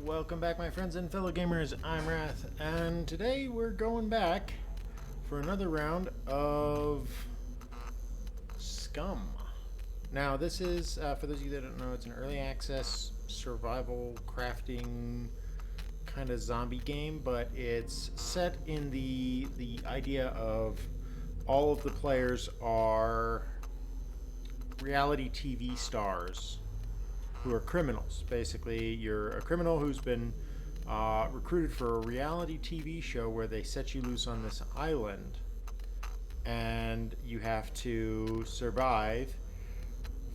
Welcome back, my friends and fellow gamers. I'm Wrath, and today we're going back for another round of SCUM. Now, this is, for those of you that don't know, it's an early access survival crafting kind of zombie game, but it's set in the idea of all of the players are reality TV stars who are criminals. Basically, you're a criminal who's been recruited for a reality TV show where they set you loose on this island, and you have to survive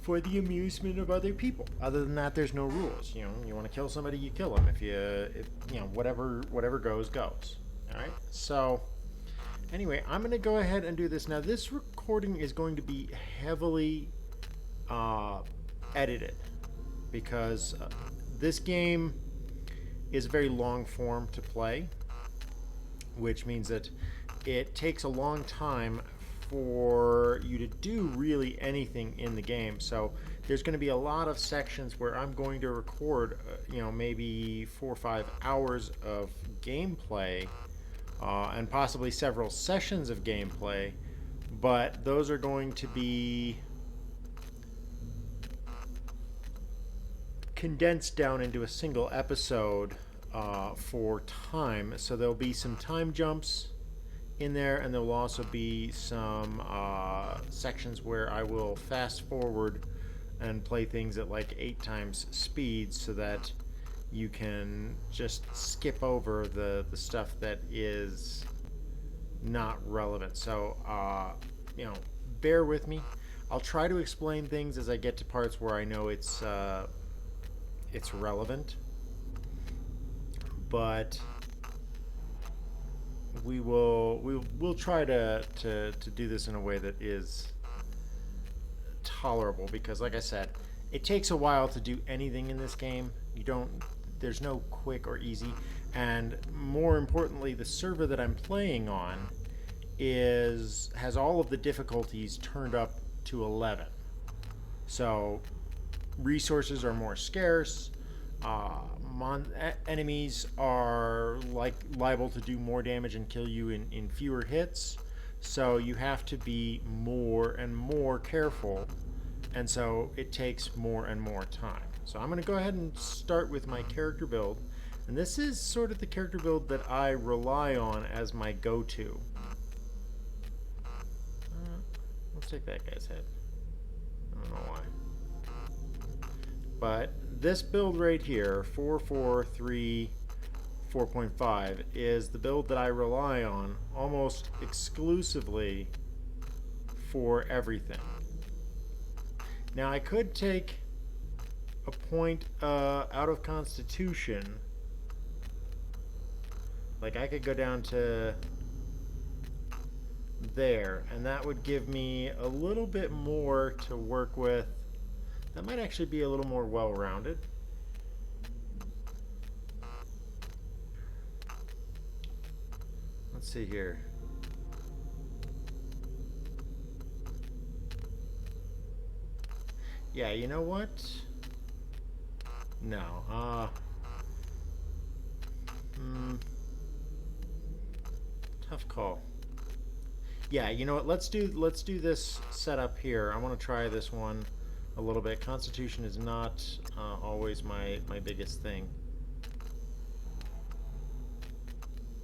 for the amusement of other people. Other than that, there's no rules. You know, you want to kill somebody, you kill them. If you know, whatever goes. All right. So, anyway, I'm going to go ahead and do this now. This recording is going to be heavily edited, because this game is very long form to play, which means that it takes a long time for you to do really anything in the game. So there's going to be a lot of sections where I'm going to record, maybe 4 or 5 hours of gameplay, and possibly several sessions of gameplay, but those are going to be condensed down into a single episode for time. So there'll be some time jumps in there, and there will also be some sections where I will fast forward and play things at like 8 times speed, so that you can just skip over the stuff that is not relevant. So bear with me. I'll try to explain things as I get to parts where I know it's relevant, but we'll try to do this in a way that is tolerable, because like I said, it takes a while to do anything in this game. There's no quick or easy, and more importantly, the server that I'm playing on has all of the difficulties turned up to 11. So resources are more scarce. Enemies are liable to do more damage and kill you in fewer hits. So you have to be more and more careful, and so it takes more and more time. So I'm going to go ahead and start with my character build, and this is sort of the character build that I rely on as my go-to. Let's take that guy's head. I don't know why. But this build right here, 4.4.3 4.5, is the build that I rely on almost exclusively for everything. Now, I could take a point out of Constitution. Like, I could go down to there, and that would give me a little bit more to work with. That might actually be a little more well-rounded. Let's see here. Yeah, you know what? No. Tough call. Yeah, you know what? Let's do this setup here. I want to try this one a little bit. Constitution is not always my biggest thing,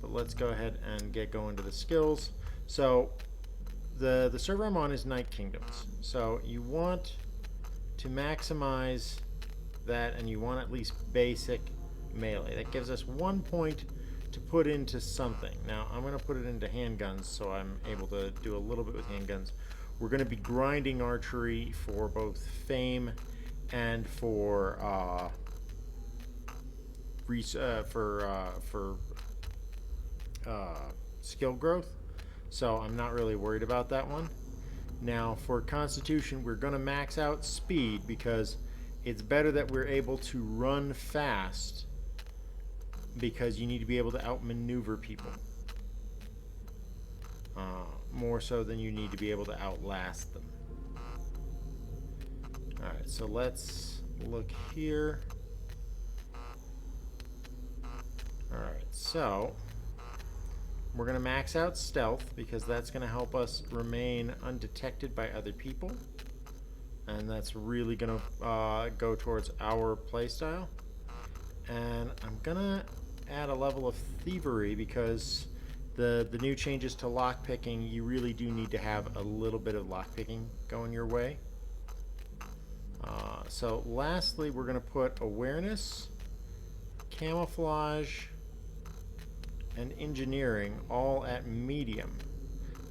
but let's go ahead and get going to the skills. So the server I'm on is Night Kingdoms, so you want to maximize that, and you want at least basic melee. That gives us 1 point to put into something. Now I'm going to put it into handguns, so I'm able to do a little bit with handguns. We're going to be grinding archery for both fame and for skill growth. So I'm not really worried about that one. Now for Constitution, we're going to max out speed, because it's better that we're able to run fast, because you need to be able to outmaneuver people. More so than you need to be able to outlast them. Alright, so let's look here. Alright, so we're going to max out stealth because that's going to help us remain undetected by other people. And that's really going to go towards our playstyle. And I'm going to add a level of thievery because the new changes to lockpicking, you really do need to have a little bit of lockpicking going your way. So lastly, we're going to put awareness, camouflage, and engineering all at medium.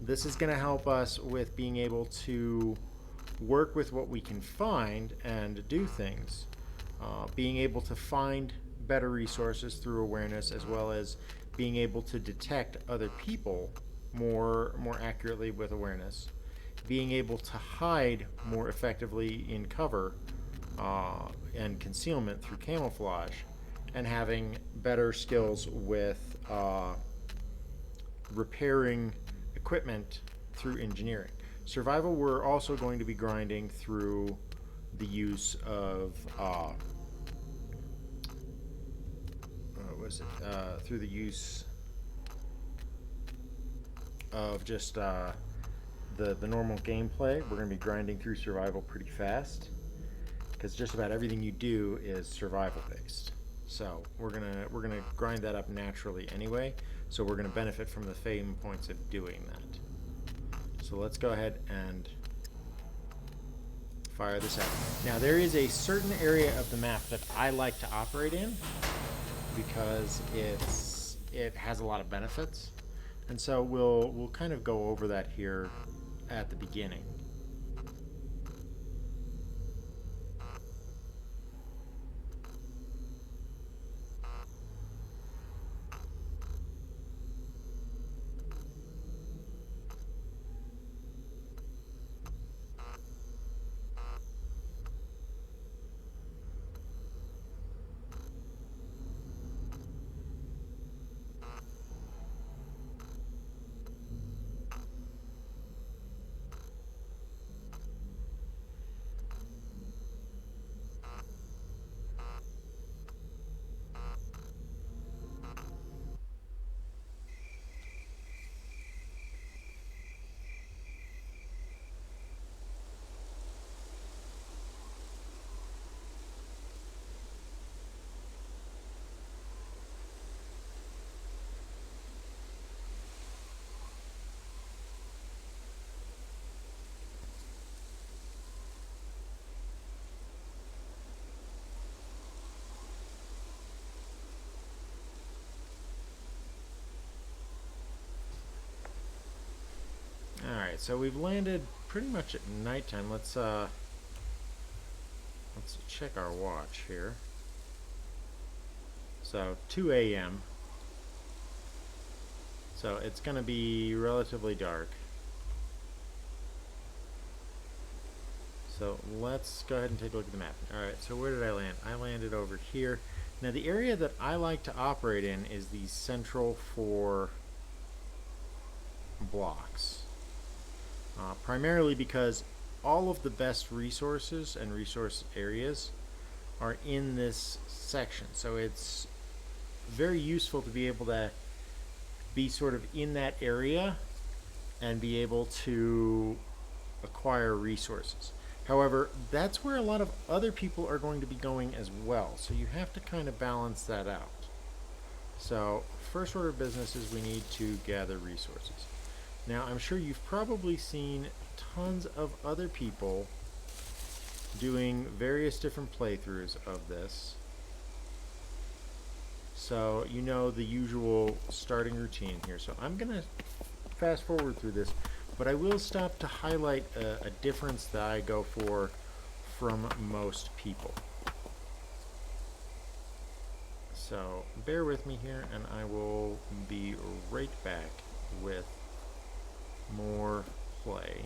This is going to help us with being able to work with what we can find and do things. Being able to find better resources through awareness, as well as being able to detect other people more accurately with awareness. Being able to hide more effectively in cover and concealment through camouflage, and having better skills with repairing equipment through engineering. Survival, we're also going to be grinding through the use of through the use of just the normal gameplay. We're going to be grinding through survival pretty fast because just about everything you do is survival based. So we're gonna grind that up naturally anyway. So we're gonna benefit from the fame points of doing that. So let's go ahead and fire this out. Now there is a certain area of the map that I like to operate in because it has a lot of benefits, and so we'll kind of go over that here at the beginning. Alright, so we've landed pretty much at nighttime. Let's check our watch here. So 2 a.m. So it's going to be relatively dark. So let's go ahead and take a look at the map. Alright, so where did I land? I landed over here. Now the area that I like to operate in is the central 4 blocks. Primarily because all of the best resources and resource areas are in this section. So it's very useful to be able to be sort of in that area and be able to acquire resources. However, that's where a lot of other people are going to be going as well. So you have to kind of balance that out. So first order of business is we need to gather resources. Now, I'm sure you've probably seen tons of other people doing various different playthroughs of this. So, you know the usual starting routine here. So I'm going to fast forward through this, but I will stop to highlight a difference that I go for from most people. So bear with me here, and I will be right back with more play.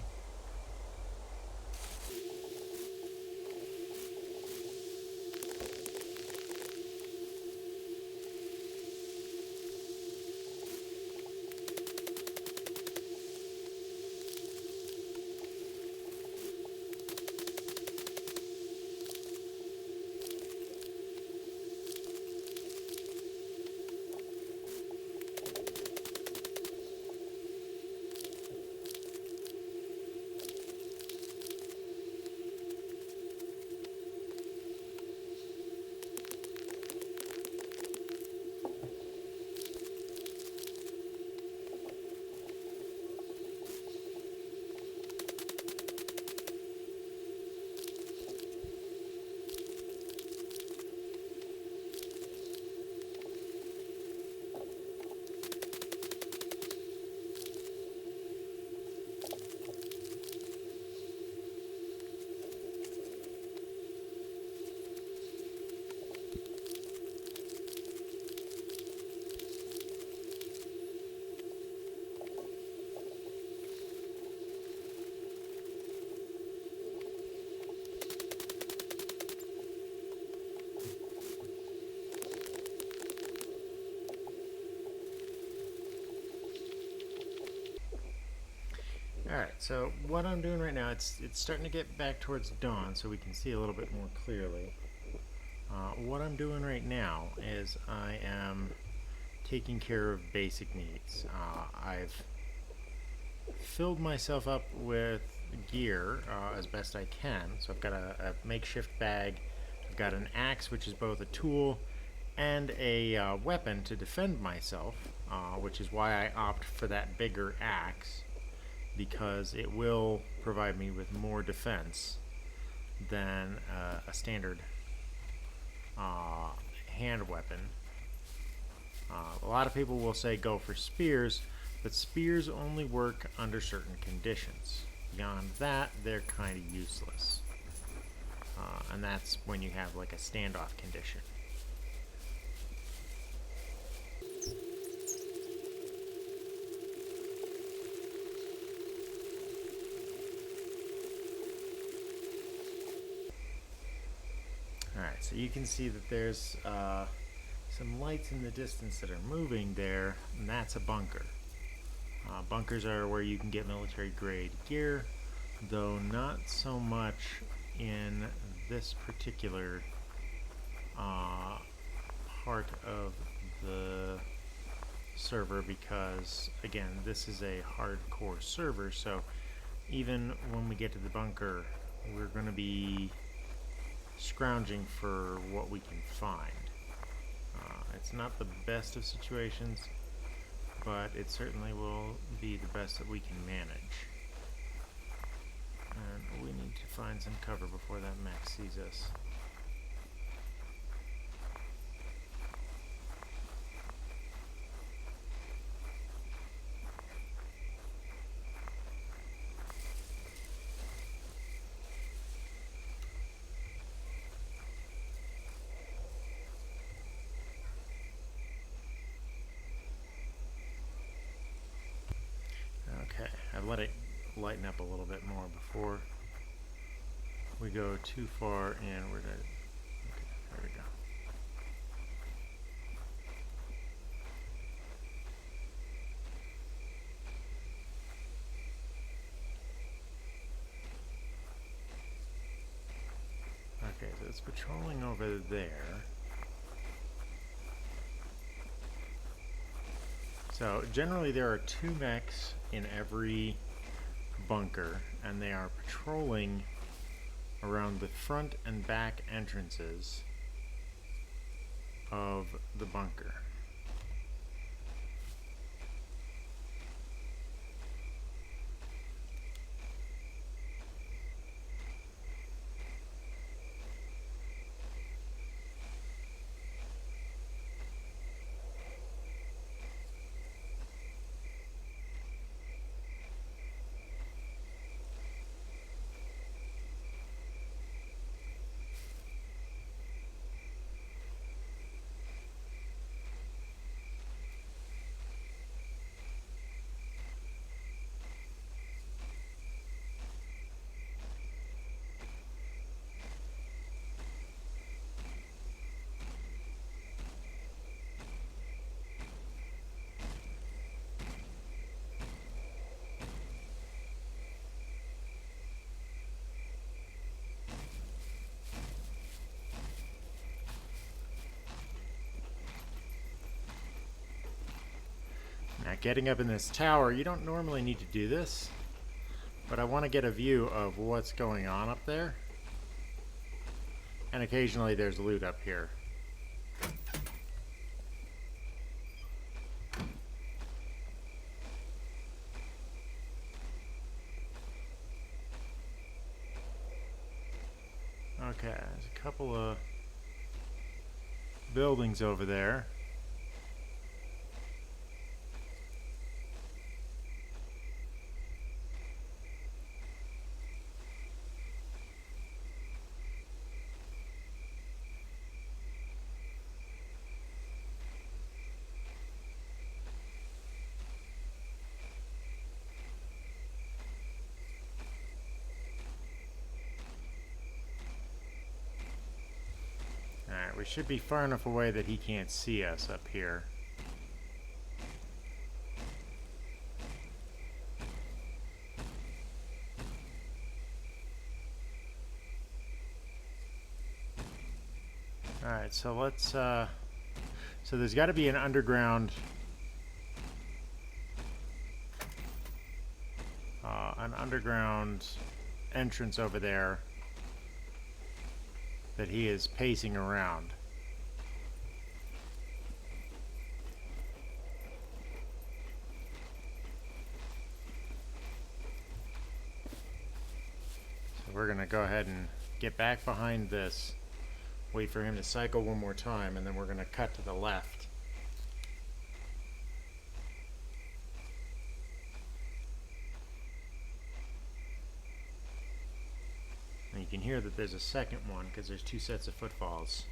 So what I'm doing right now, it's starting to get back towards dawn, so we can see a little bit more clearly. What I'm doing right now is I am taking care of basic needs. I've filled myself up with gear as best I can. So I've got a makeshift bag. I've got an axe, which is both a tool and a weapon to defend myself, which is why I opt for that bigger axe, because it will provide me with more defense than a standard hand weapon. A lot of people will say go for spears, but spears only work under certain conditions. Beyond that, they're kind of useless. And that's when you have like a standoff condition. Alright, so you can see that there's some lights in the distance that are moving there, and that's a bunker. Bunkers are where you can get military grade gear, though not so much in this particular part of the server, because again, this is a hardcore server, so even when we get to the bunker, we're going to be scrounging for what we can find. It's not the best of situations, but it certainly will be the best that we can manage. And we need to find some cover before that mech sees us. Okay, I've let it lighten up a little bit more before we go too far inward. Okay, there we go. Okay, so it's patrolling over there. So generally there are 2 mechs in every bunker, and they are patrolling around the front and back entrances of the bunker. Now, getting up in this tower, you don't normally need to do this, but I want to get a view of what's going on up there. And occasionally there's loot up here. Okay, there's a couple of buildings over there. Alright, we should be far enough away that he can't see us up here. Alright, so let's, so there's got to be an underground, entrance over there that he is pacing around. So we're going to go ahead and get back behind this, wait for him to cycle one more time, and then we're going to cut to the left. And you can hear that there's a second one because there's two sets of footfalls.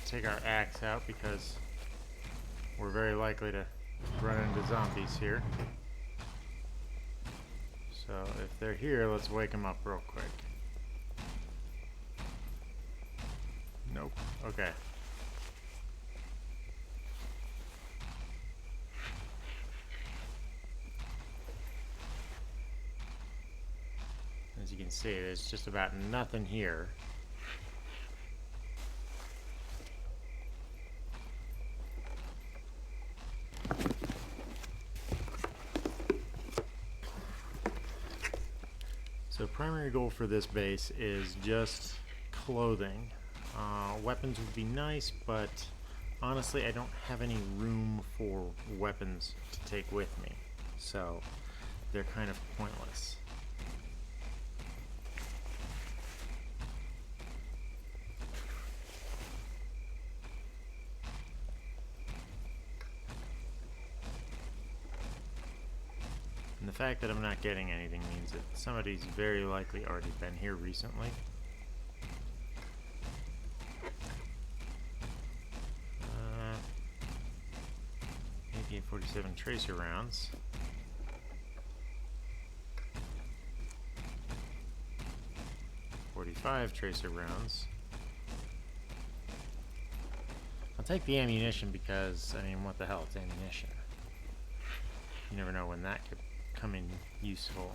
Take our axe out because we're very likely to run into zombies here. So if they're here, let's wake them up real quick. Nope. Okay. As you can see, there's just about nothing here. So primary goal for this base is just clothing. Weapons would be nice, but honestly I don't have any room for weapons to take with me, so they're kind of pointless. And the fact that I'm not getting anything means that somebody's very likely already been here recently. AK-47 tracer rounds. .45 tracer rounds. I'll take the ammunition because, I mean, what the hell, it's ammunition. You never know when that could come in useful.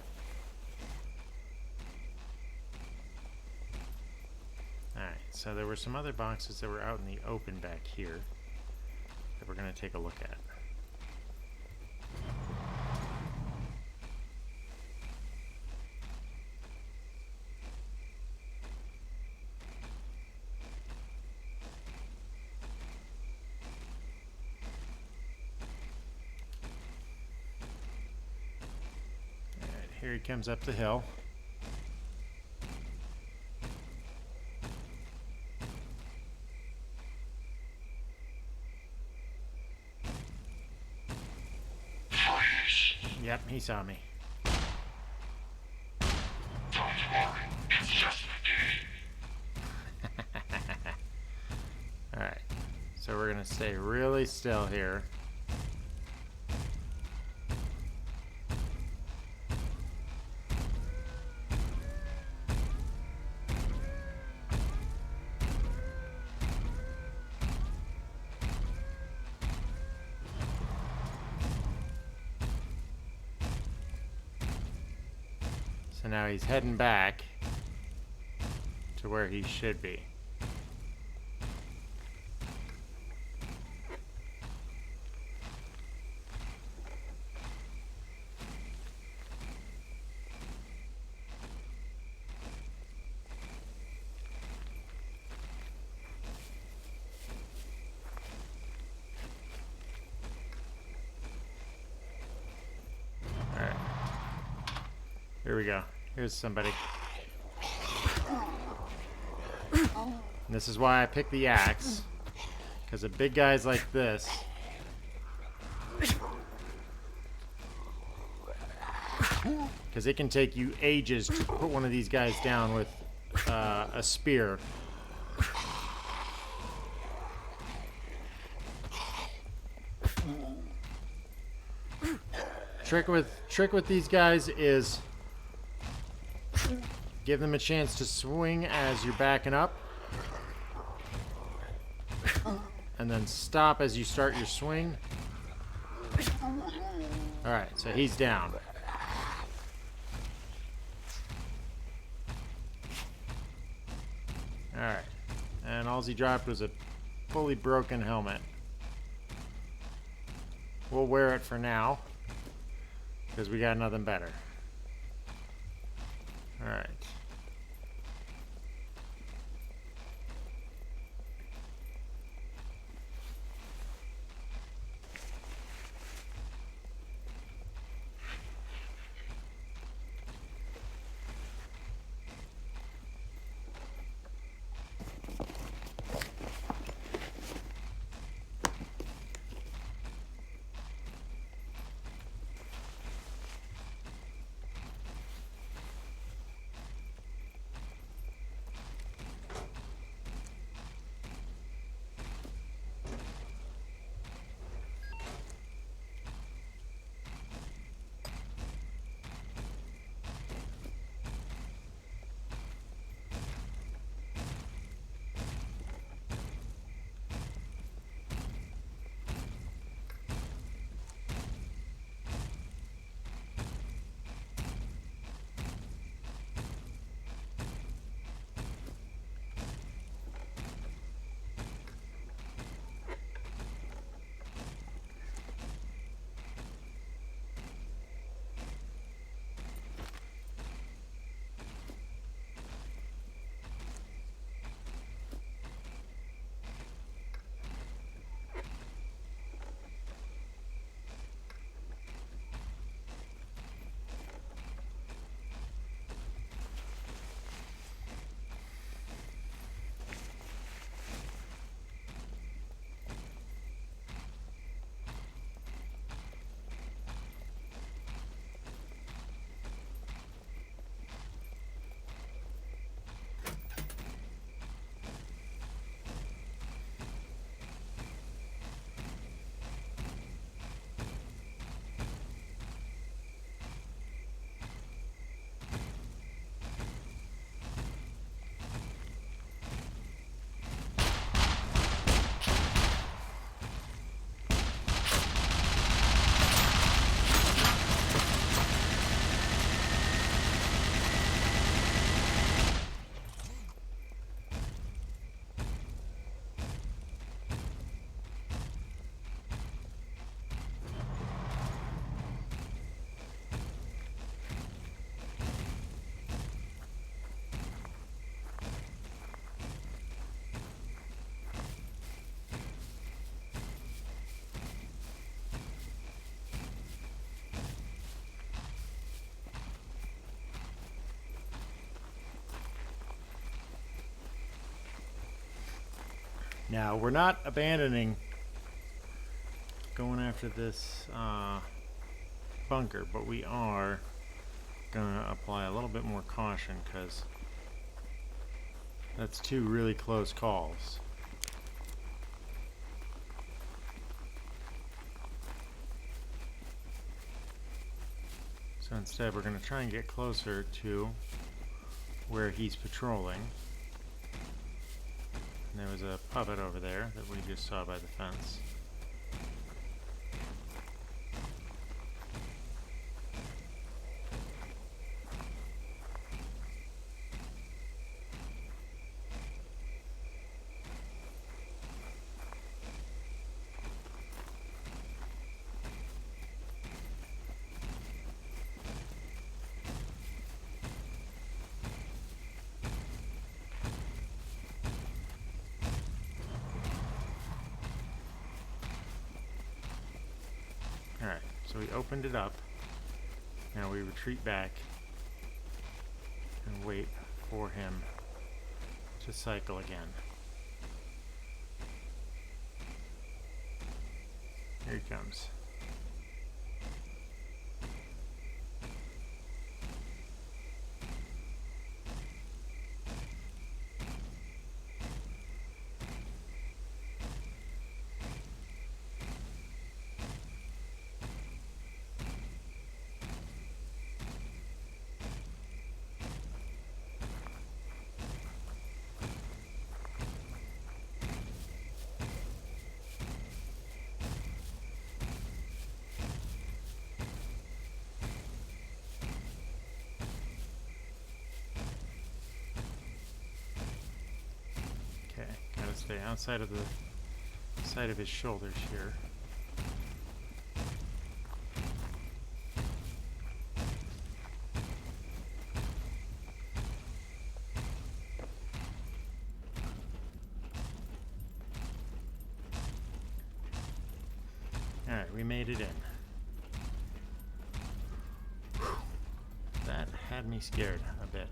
Alright, so there were some other boxes that were out in the open back here that we're going to take a look at. Here he comes up the hill. Yep, he saw me. Don't worry, it's just a game. Alright, so we're gonna stay really still here. So now he's heading back to where he should be. Alright. Here we go. Here's somebody. And this is why I picked the axe. Because of big guys like this. Because it can take you ages to put one of these guys down with a spear. Trick with these guys is give them a chance to swing as you're backing up, and then stop as you start your swing. All right, so he's down. All right, and all he dropped was a fully broken helmet. We'll wear it for now, because we got nothing better. Alright. Now, we're not abandoning going after this bunker, but we are going to apply a little bit more caution because that's two really close calls. So instead, we're going to try and get closer to where he's patrolling. And there was a puppet over there that we just saw by the fence. Alright, so we opened it up. Now we retreat back and wait for him to cycle again. Here he comes. Gotta stay outside of the side of his shoulders here. Alright, we made it in. Whew. That had me scared a bit.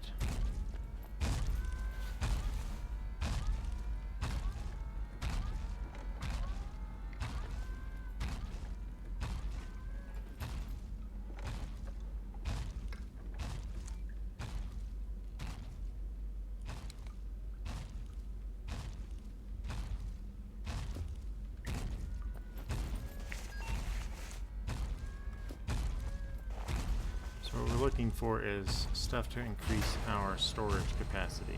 So what we're looking for is stuff to increase our storage capacity.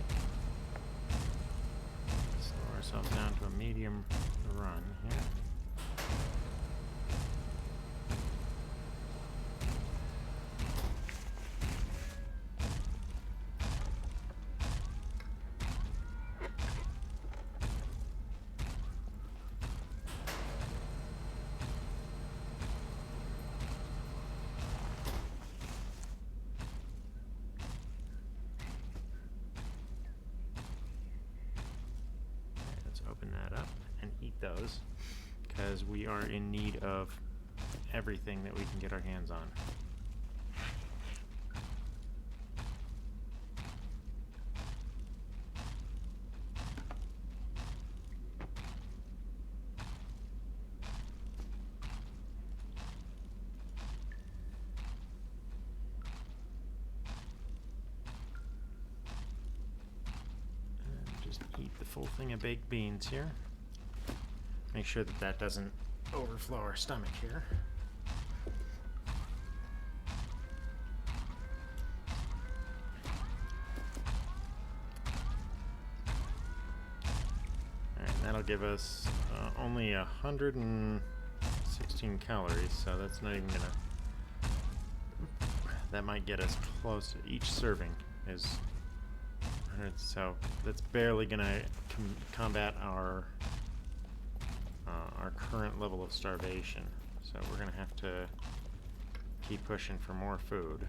Slow ourselves down to a medium run here. Open that up and eat those, because we are in need of everything that we can get our hands on. Eat the full thing of baked beans here. Make sure that that doesn't overflow our stomach here. Alright, that'll give us only 116 calories, so that's not even gonna... That might get us close. Each serving is... So that's barely going to combat our current level of starvation. So we're going to have to keep pushing for more food.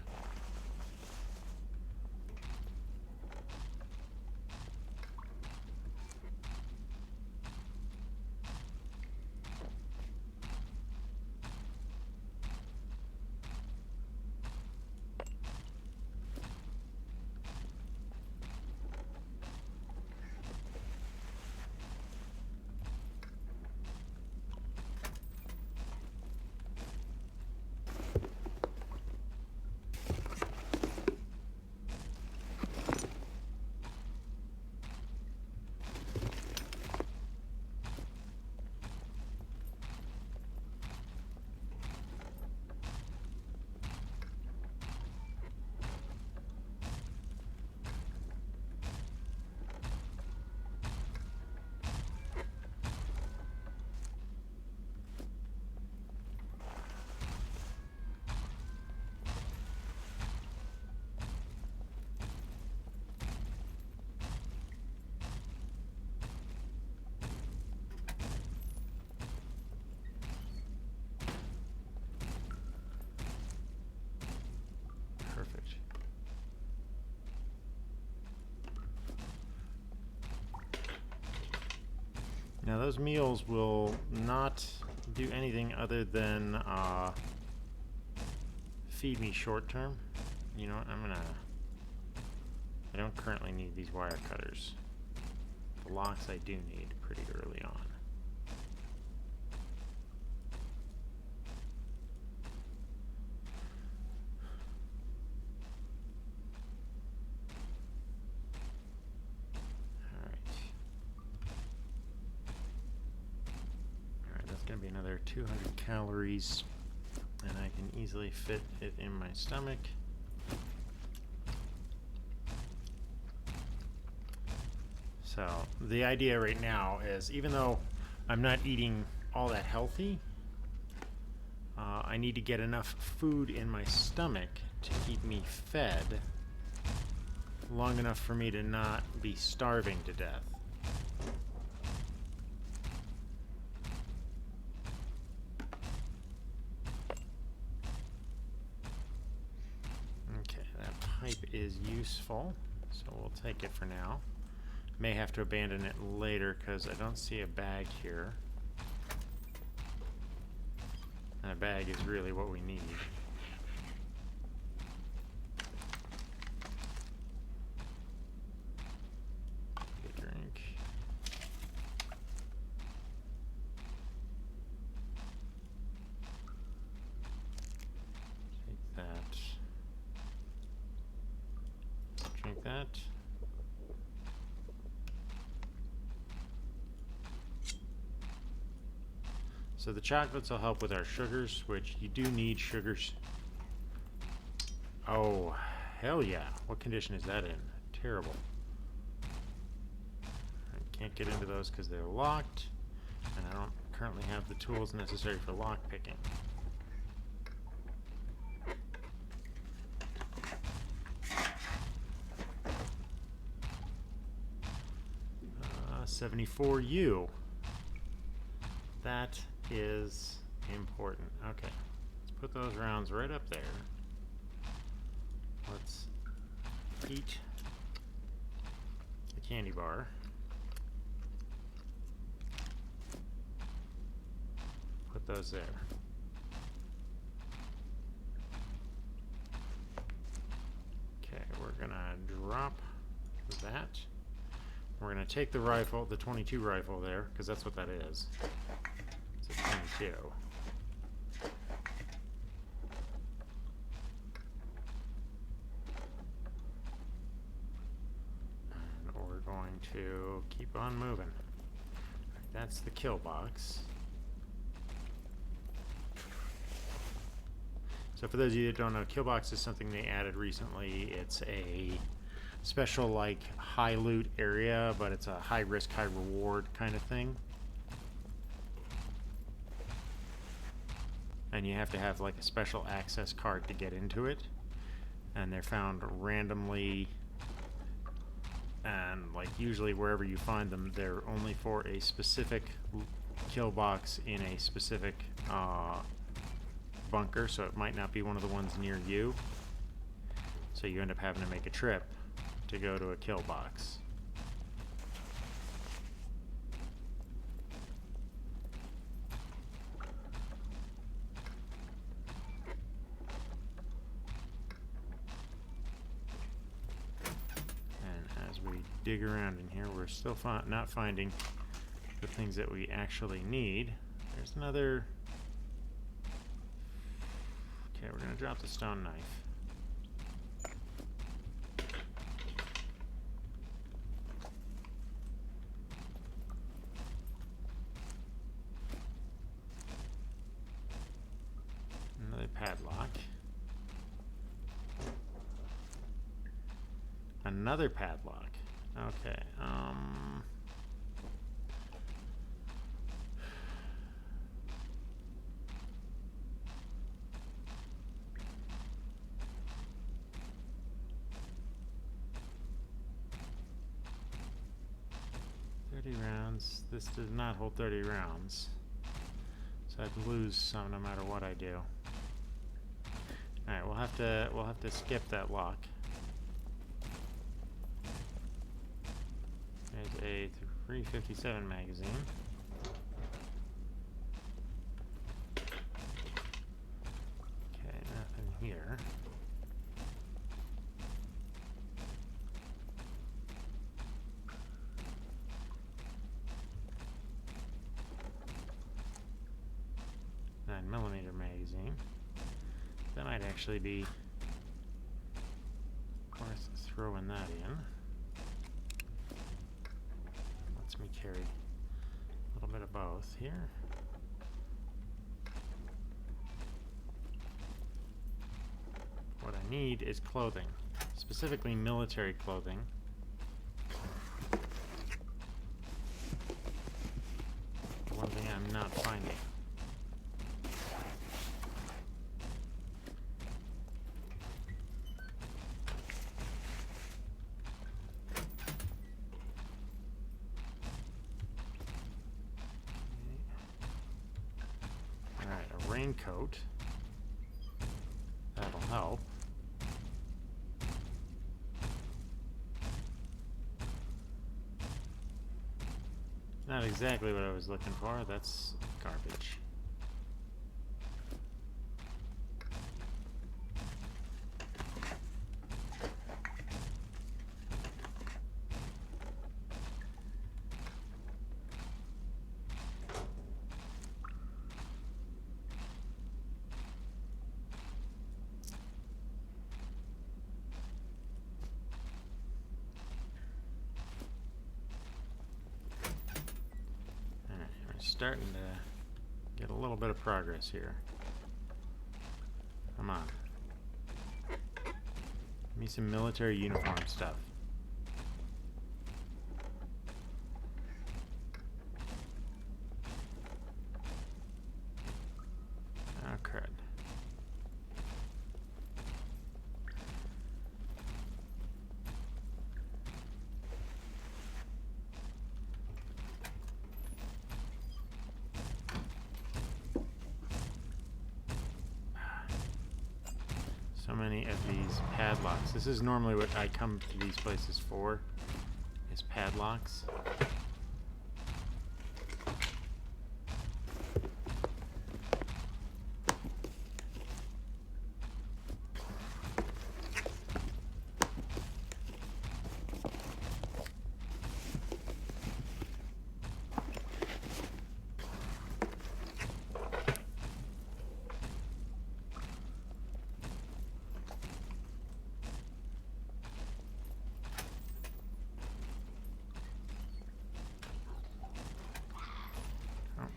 Now those meals will not do anything other than feed me short term. You know what, I don't currently need these wire cutters. The locks I do need pretty early on. gonna be another 200 calories, and I can easily fit it in my stomach. So the idea right now is, even though I'm not eating all that healthy, I need to get enough food in my stomach to keep me fed long enough for me to not be starving to death. Okay, that pipe is useful, so we'll take it for now. May have to abandon it later because I don't see a bag here. And a bag is really what we need. Get a drink. Take that. Drink that. So the chocolates will help with our sugars, which you do need sugars. Oh, hell yeah. What condition is that in? Terrible. I can't get into those because they're locked, and I don't currently have the tools necessary for lock picking. 74U. That is important. Okay, let's put those rounds right up there. Let's eat the candy bar. Put those there. Okay, we're gonna drop that. We're gonna take the rifle, the 22 rifle there, because that's what that is. It's a 22. And we're going to keep on moving. That's the kill box. So for those of you that don't know, kill box is something they added recently. It's a special, like, high loot area, but it's a high risk, high reward kind of thing. And you have to have like a special access card to get into it. And they're found randomly, and like usually wherever you find them, they're only for a specific kill box in a specific bunker, so it might not be one of the ones near you. So you end up having to make a trip to go to a kill box. And as we dig around in here, we're still not finding the things that we actually need. There's another... Okay, we're gonna drop the stone knife. Another padlock. Another padlock. Okay, 30 rounds. This does not hold 30 rounds. So I'd lose some no matter what I do. Alright, we'll have to skip that lock. There's a 357 magazine. Okay, nothing here. .9mm magazine. That might actually be worth throwing that in. Lets me carry a little bit of both here. what I need is clothing, specifically military clothing. One thing I'm not finding. Alright, a raincoat. That'll help. Not exactly what I was looking for. That's garbage. Starting to get a little bit of progress here. Come on. Give me some military uniform stuff. Oh, crud. So many of these padlocks. This is normally what I come to these places for, is padlocks.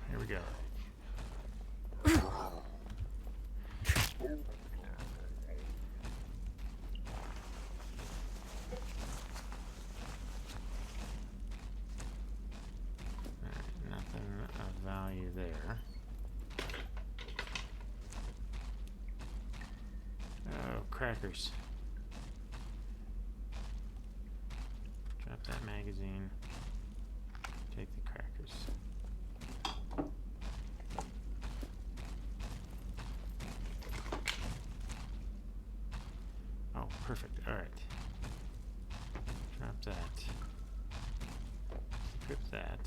Here we go. Nothing of value there. Oh, crackers. Drop that magazine. Take the crackers. Oh, perfect. All right. Drop that. Equip that.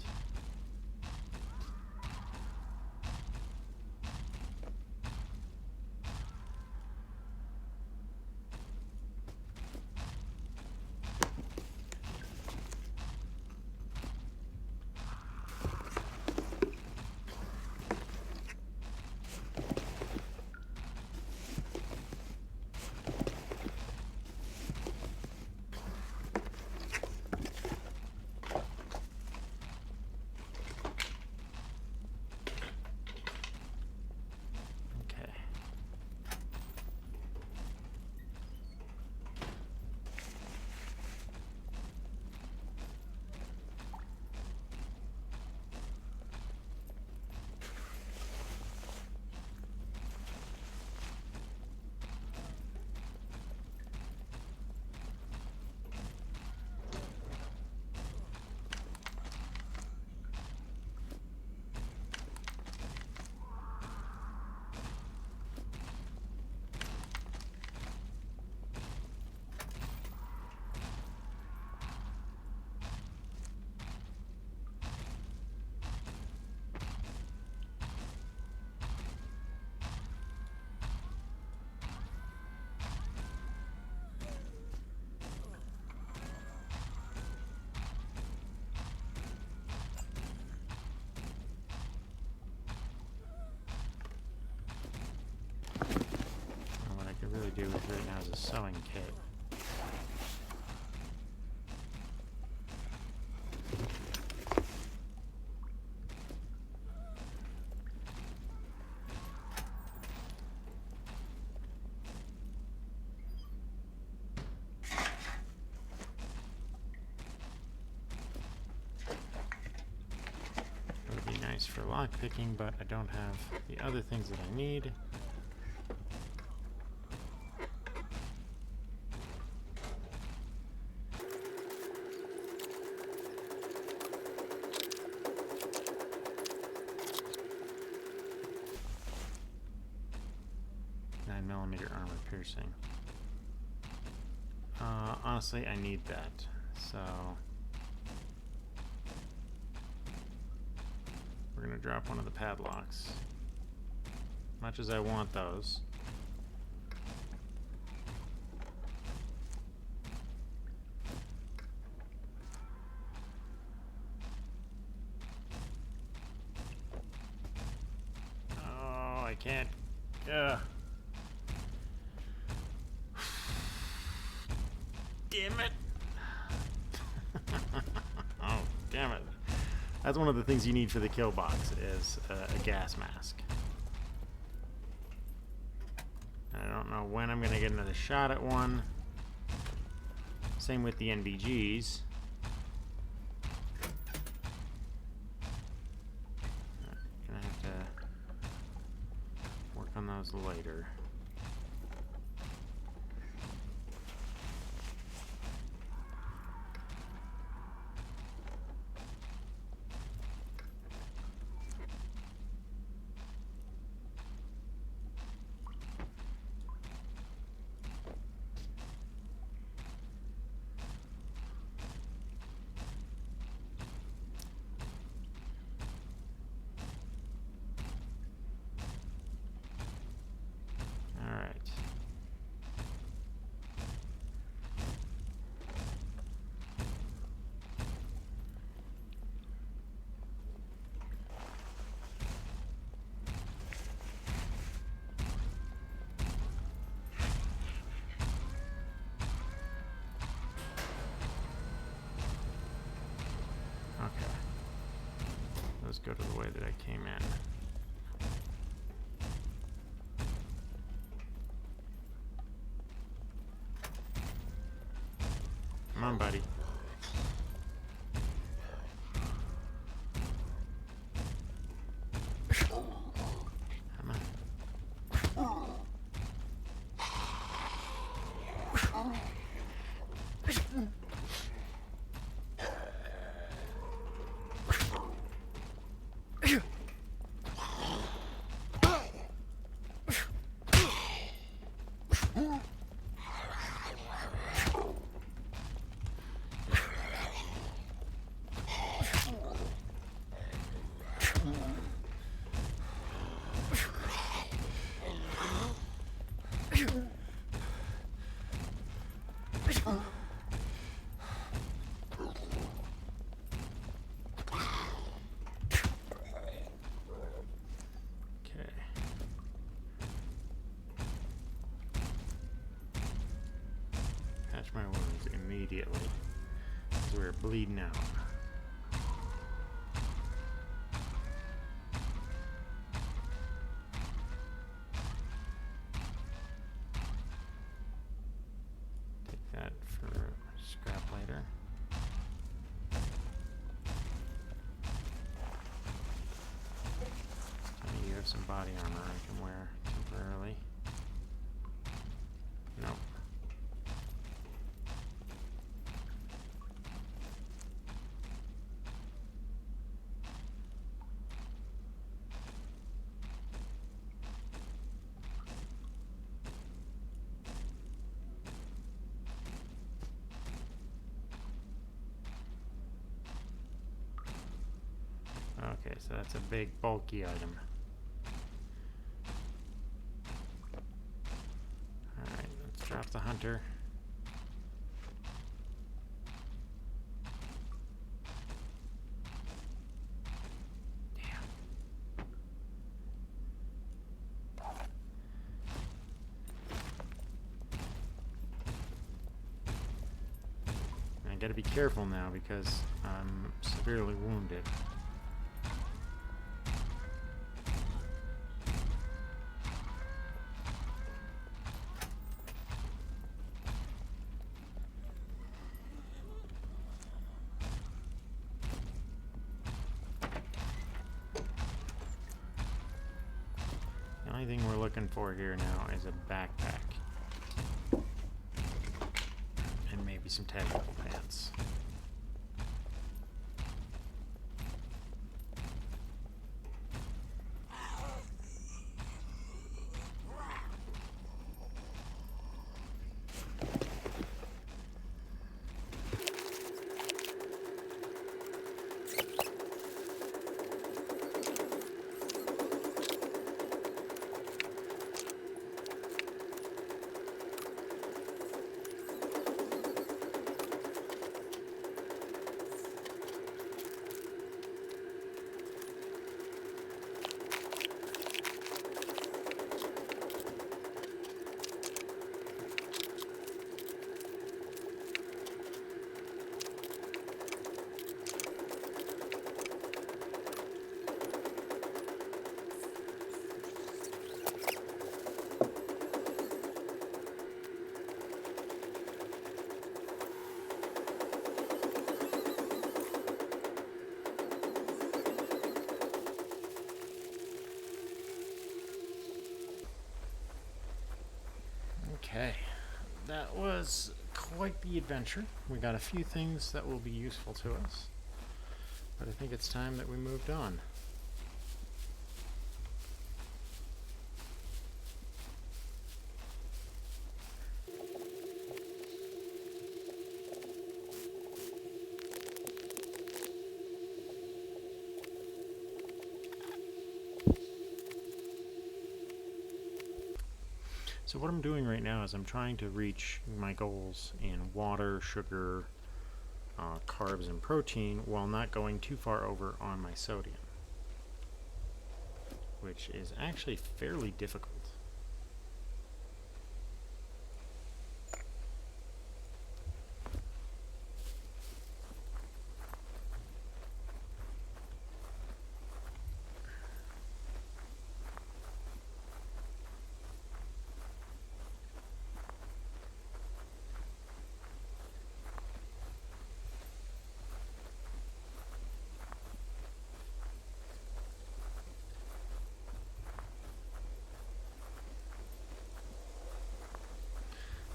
Really do with right now is a sewing kit. lock picking, but I don't have the other things that I need. Armor piercing. Honestly, I need that. So we're gonna drop one of the padlocks. Much as I want those. Oh, I can't. Damn it. Oh, damn it. That's one of the things you need for the kill box is a gas mask. I don't know when I'm going to get another shot at one. Same with the NVGs. Gonna have to work on those later. Let's go to the way that I came in. Come on, buddy. Come on. My wounds immediately as we're bleeding out. Take that for scrap later. You have some body armor I can wear temporarily. Nope. Okay, so that's a big, bulky item. Alright, let's drop the hunter. Damn. I gotta be careful now because I'm severely wounded. only thing we're looking for here now is a backpack. And maybe some tactical pants. Okay, that was quite the adventure. We got a few things that will be useful to us, but I think it's time that we moved on. So what I'm doing right now is I'm trying to reach my goals in water, sugar, carbs, and protein while not going too far over on my sodium, which is actually fairly difficult.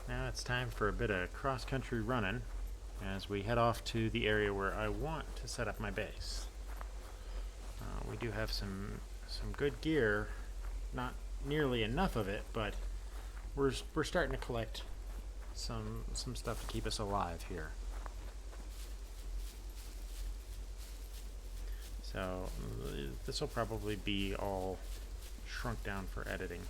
Now it's time for a bit of cross-country running as we head off to the area where I want to set up my base. We do have some good gear, not nearly enough of it, but we're starting to collect some stuff to keep us alive here. So this will probably be all shrunk down for editing.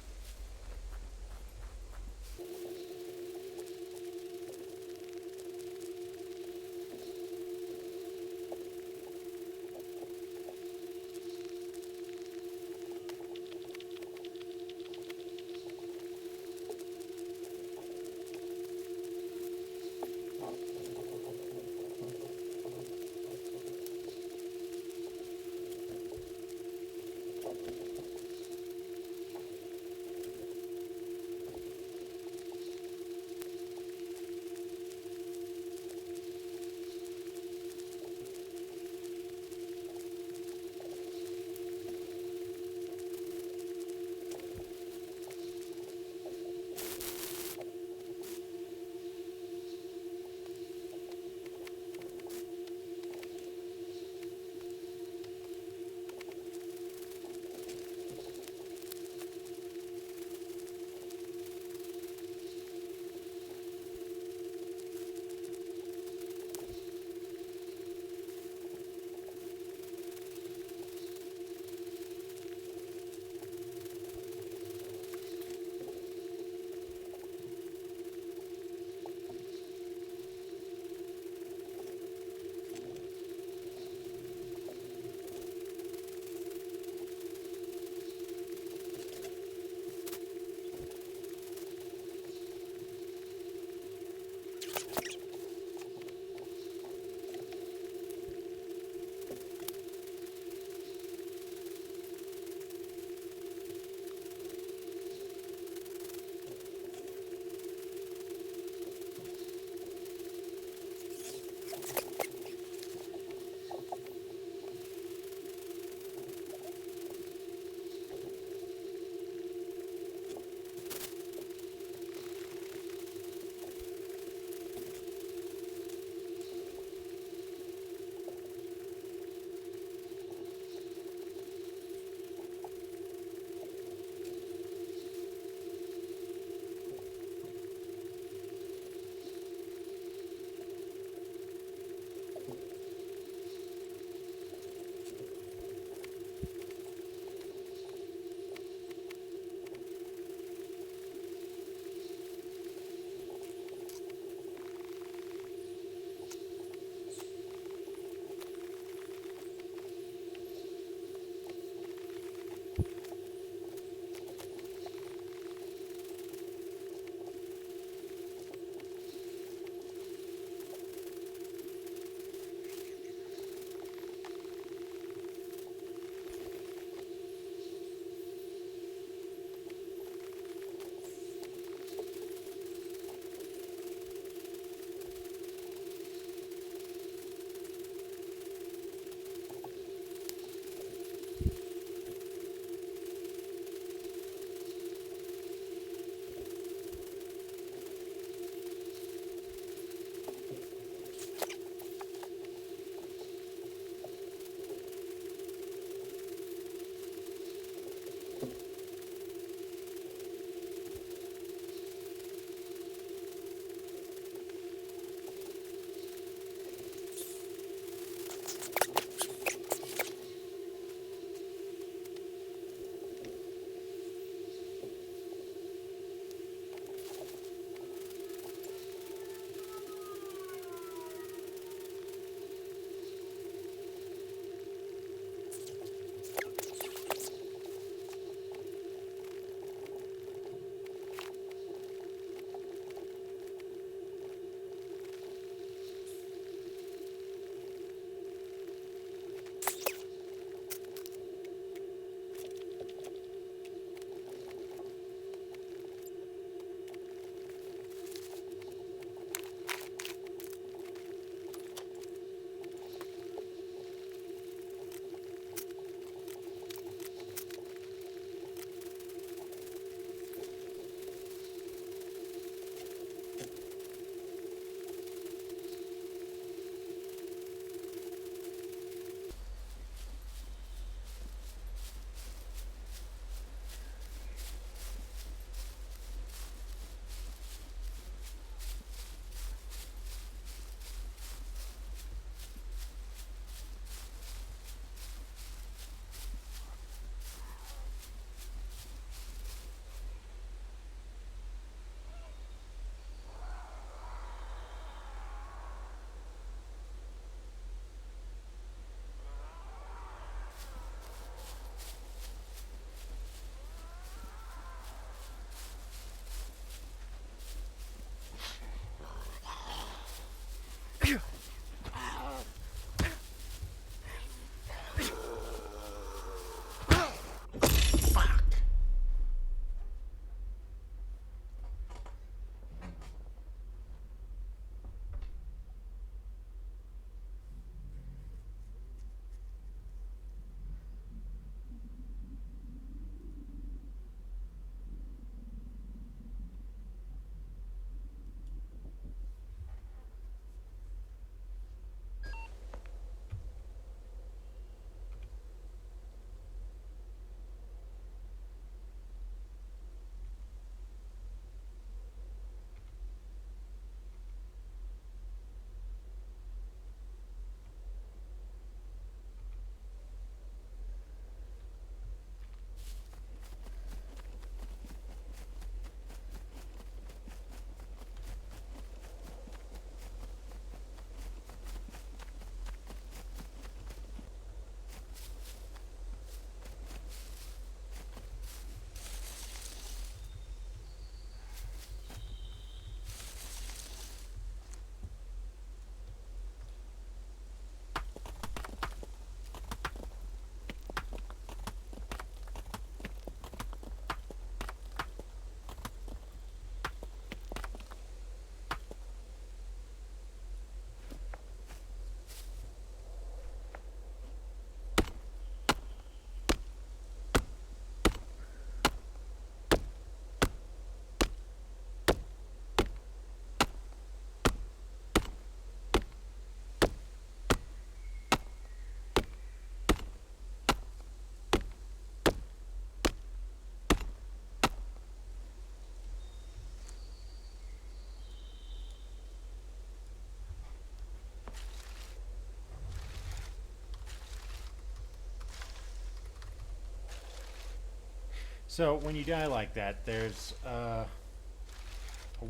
So when you die like that, there's a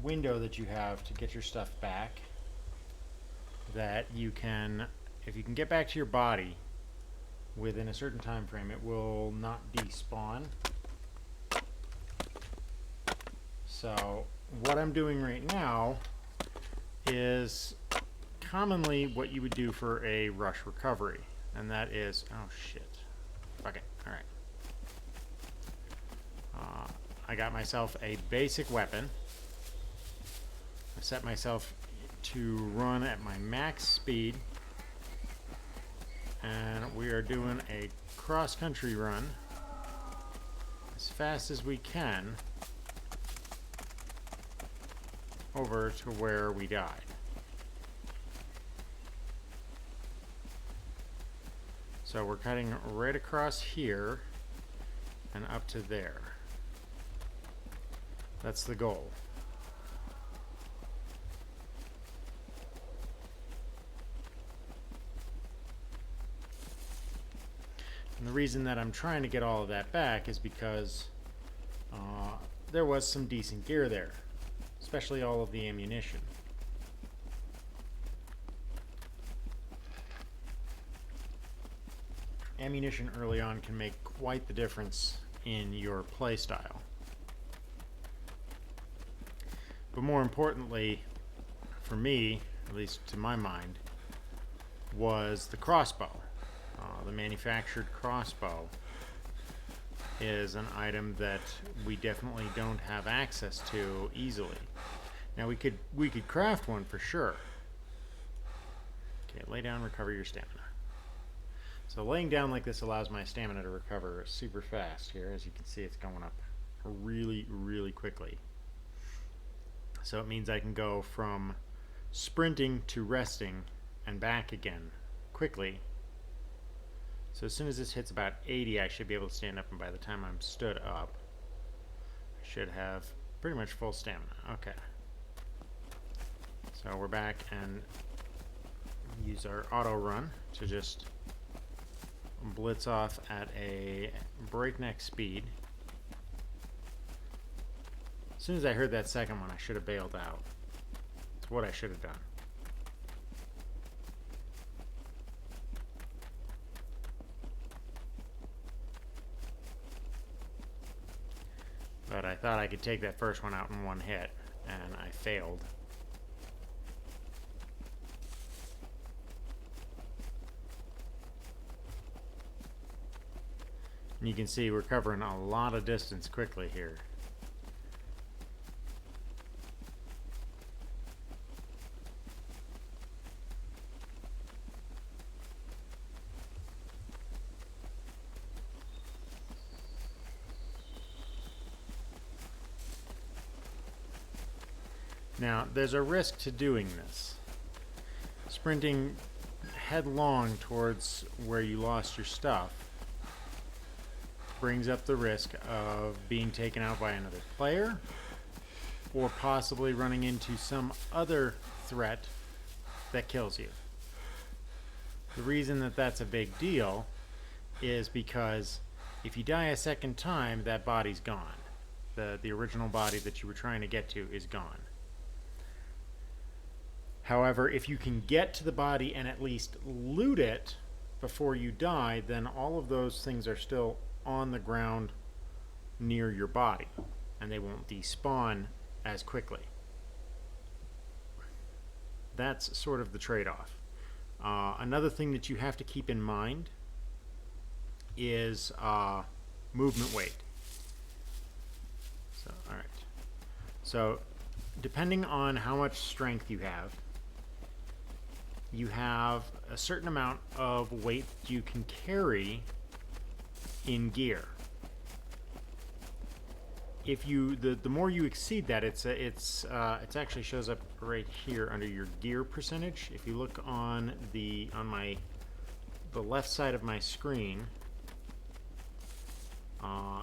window that you have to get your stuff back. That you can, if you can get back to your body within a certain time frame, it will not despawn. So what I'm doing right now is commonly what you would do for a rush recovery, and that is, oh shit, fuck it, alright. I got myself a basic weapon. I set myself to run at my max speed, and we are doing a cross-country run as fast as we can over to where we died. So we're cutting right across here and up to there. That's the goal. And the reason that I'm trying to get all of that back is because there was some decent gear there, especially all of the ammunition. Ammunition early on can make quite the difference in your playstyle. But more importantly, for me, at least to my mind, was the crossbow. The manufactured crossbow is an item that we definitely don't have access to easily. Now we could craft one for sure. Okay, lay down, recover your stamina. So laying down like this allows my stamina to recover super fast here. As you can see, it's going up really, really quickly. So it means I can go from sprinting to resting and back again quickly. So as soon as this hits about 80, I should be able to stand up, and by the time I'm stood up, I should have pretty much full stamina. Okay. So we're back and use our auto run to just blitz off at a breakneck speed. As soon as I heard that second one, I should have bailed out. It's what I should have done. But I thought I could take that first one out in one hit, and I failed. And you can see we're covering a lot of distance quickly here. Now, there's a risk to doing this. Sprinting headlong towards where you lost your stuff brings up the risk of being taken out by another player, or possibly running into some other threat that kills you. The reason that that's a big deal is because if you die a second time, that body's gone. The original body that you were trying to get to is gone. However, if you can get to the body and at least loot it before you die, then all of those things are still on the ground near your body, and they won't despawn as quickly. That's sort of the trade-off. Another thing that you have to keep in mind is movement weight. So, all right. So, depending on how much strength you have a certain amount of weight you can carry in gear. If you the more you exceed that, it actually shows up right here under your gear percentage. If you look on the left side of my screen,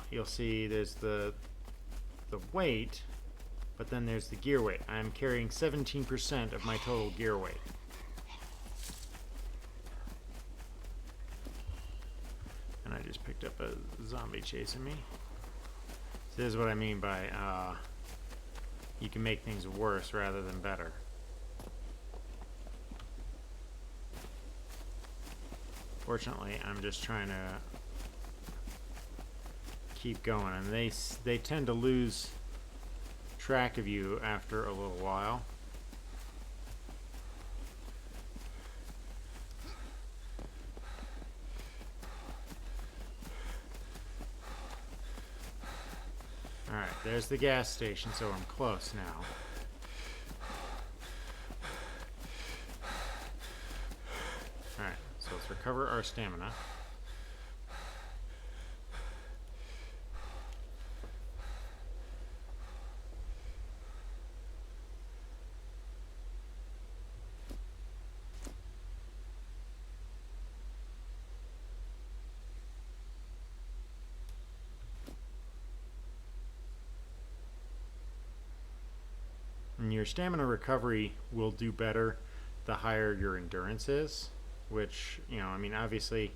you'll see there's the weight, but then there's the gear weight. I'm carrying 17% of my total gear weight. And I just picked up a zombie chasing me. This is what I mean by you can make things worse rather than better. Fortunately, I'm just trying to keep going, and they tend to lose track of you after a little while. Alright, there's the gas station, so I'm close now. Alright, so let's recover our stamina. And your stamina recovery will do better the higher your endurance is, which, you know, I mean, obviously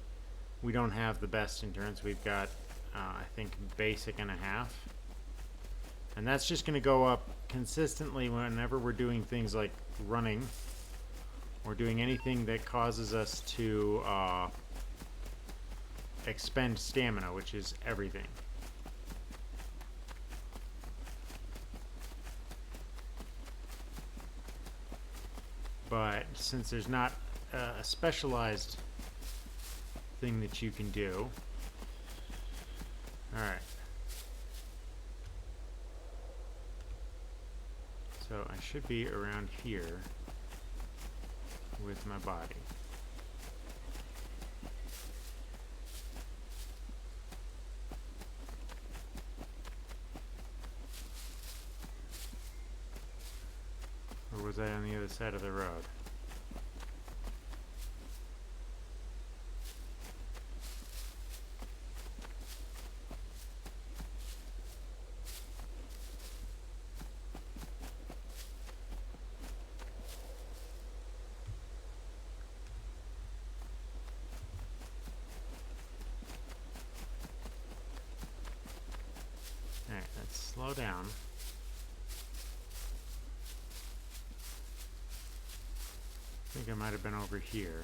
we don't have the best endurance. We've got, I think, basic and a half. And that's just going to go up consistently whenever we're doing things like running or doing anything that causes us to expend stamina, which is everything. But since there's not a specialized thing that you can do, alright. So I should be around here with my body. Or was I on the other side of the road? Alright, let's slow down. I think I might have been over here.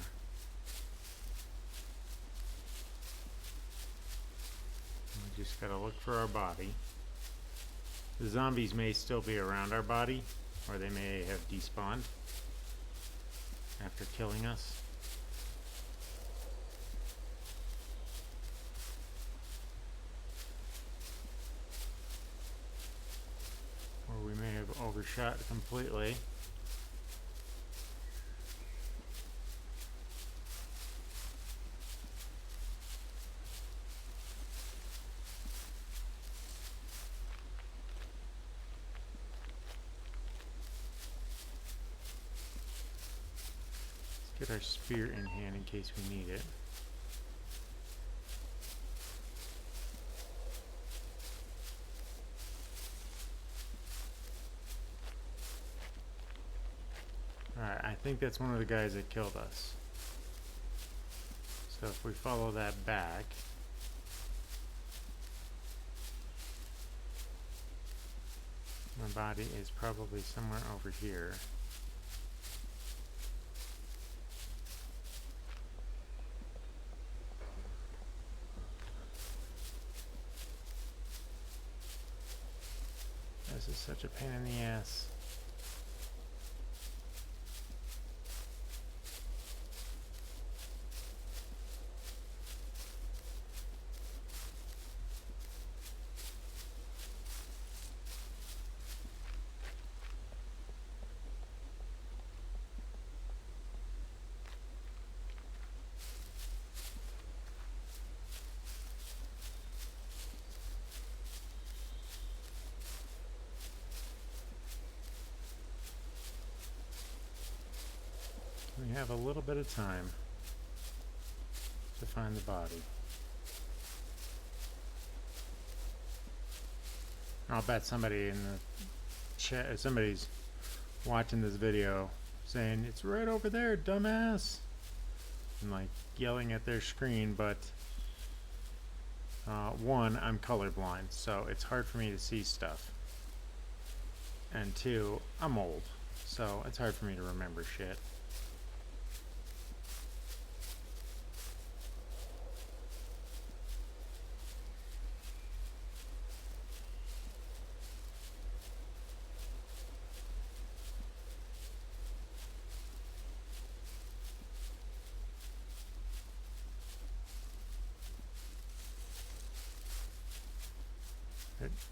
We just gotta look for our body. The zombies may still be around our body, or they may have despawned after killing us. Or we may have overshot completely. Get our spear in hand in case we need it. Alright, I think that's one of the guys that killed us. So if we follow that back, my body is probably somewhere over here. This is such a pain in the ass. We have a little bit of time to find the body. I'll bet somebody in the chat, somebody's watching this video saying, "It's right over there, dumbass," and like yelling at their screen, but One, I'm colorblind, so it's hard for me to see stuff. And two, I'm old, so it's hard for me to remember shit.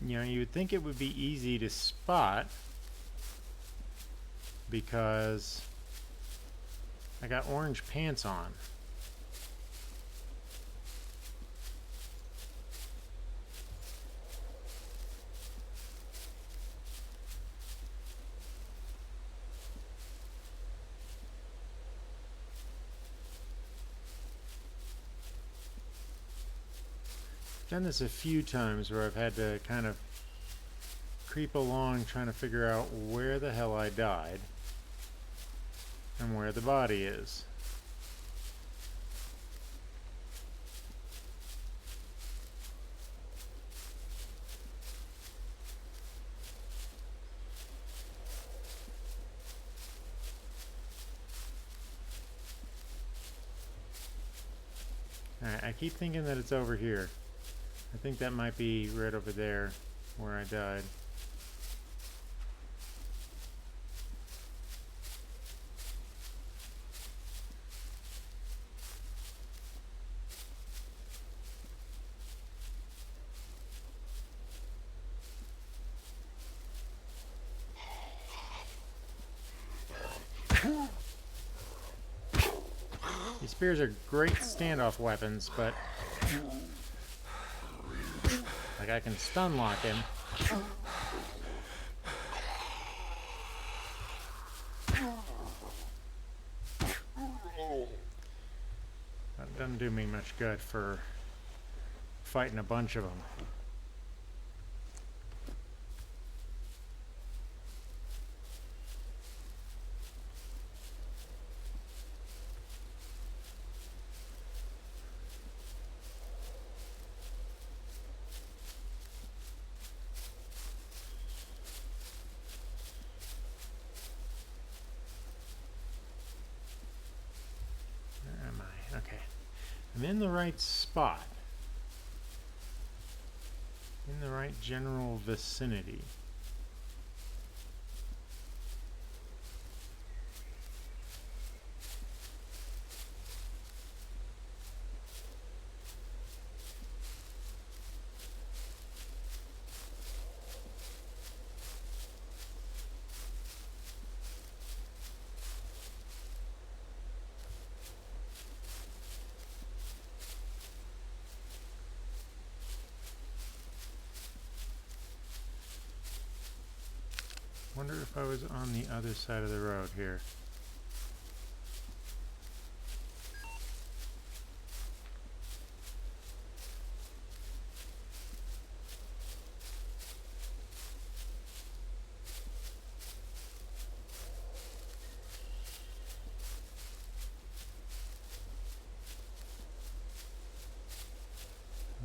You know, you would think it would be easy to spot because I got orange pants on. I've done this a few times where I've had to kind of creep along trying to figure out where the hell I died and where the body is. Alright, I keep thinking that it's over here. I think that might be right over there where I died. These spears are great standoff weapons, but like I can stun lock him. That doesn't do me much good for fighting a bunch of them. Where am I? Okay. I'm in the right spot. In the right general vicinity. Wonder if I was on the other side of the road here.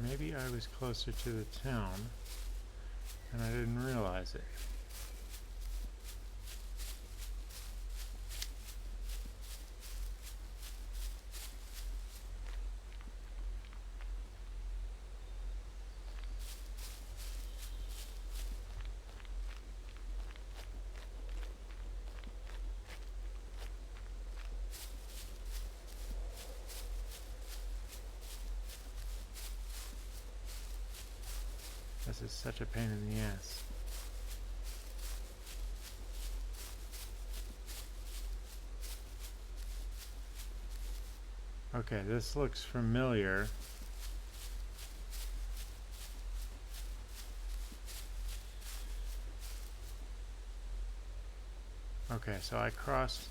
Maybe I was closer to the town and I didn't realize it. This is such a pain in the ass. Okay, this looks familiar. Okay, so I crossed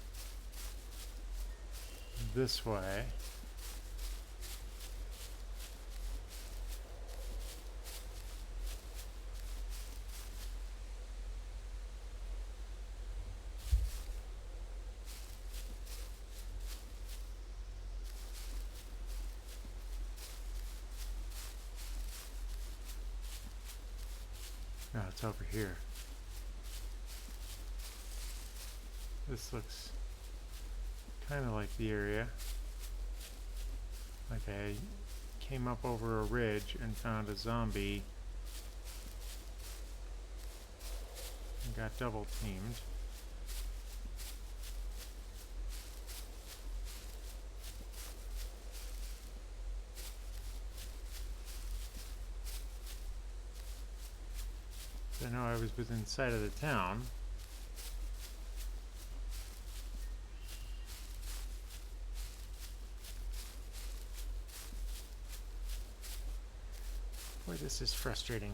this way. Oh, it's over here. This looks kind of like the area. Like I came up over a ridge and found a zombie and got double teamed. I know I was within sight of the town. Boy, this is frustrating.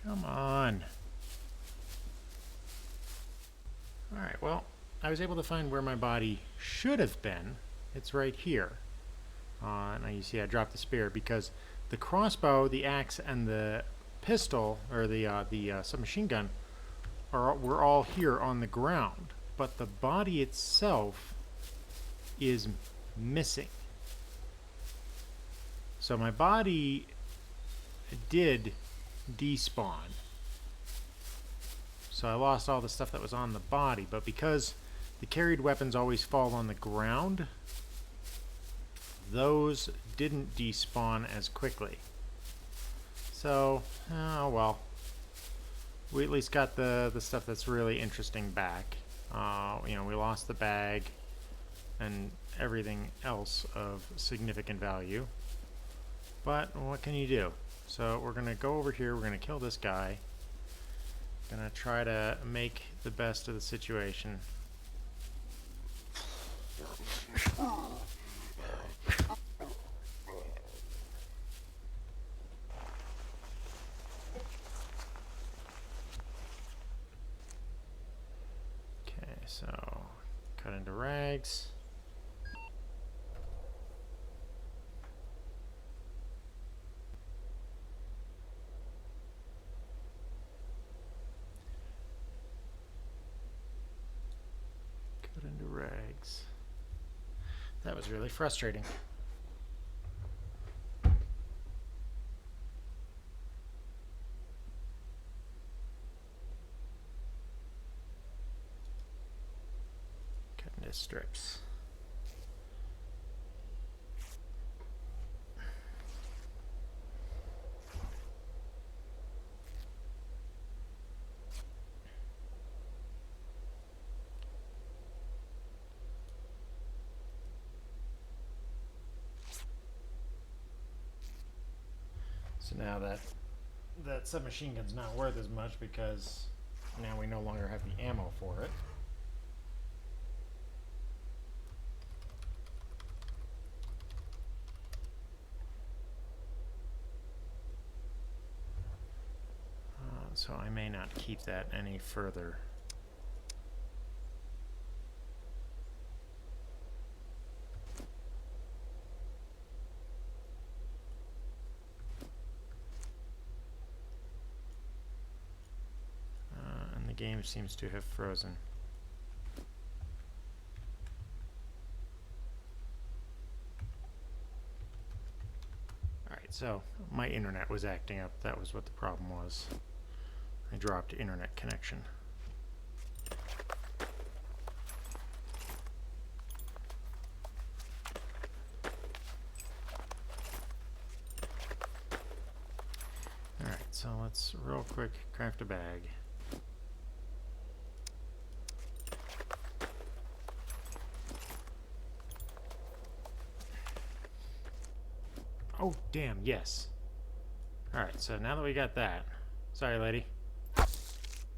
Come on. Alright, well, I was able to find where my body should have been. It's right here. Now you see I dropped the spear because the crossbow, the axe, and the pistol, or the submachine gun, were all here on the ground. But the body itself is missing. So my body did despawn. So I lost all the stuff that was on the body, but because the carried weapons always fall on the ground, those didn't despawn as quickly. So, oh well. We at least got the stuff that's really interesting back. You know, we lost the bag and everything else of significant value. But what can you do? So we're going to go over here, we're going to kill this guy. Gonna try to make the best of the situation. Okay, so cut into rags. Into rags. That was really frustrating. Cut into strips. So now that submachine gun's not worth as much because now we no longer have the ammo for it. So I may not keep that any further. Game seems to have frozen. Alright, so my internet was acting up. That was what the problem was. I dropped internet connection. Alright, so let's real quick craft a bag. Oh, damn, yes. Alright, so now that we got that... Sorry, lady. I'm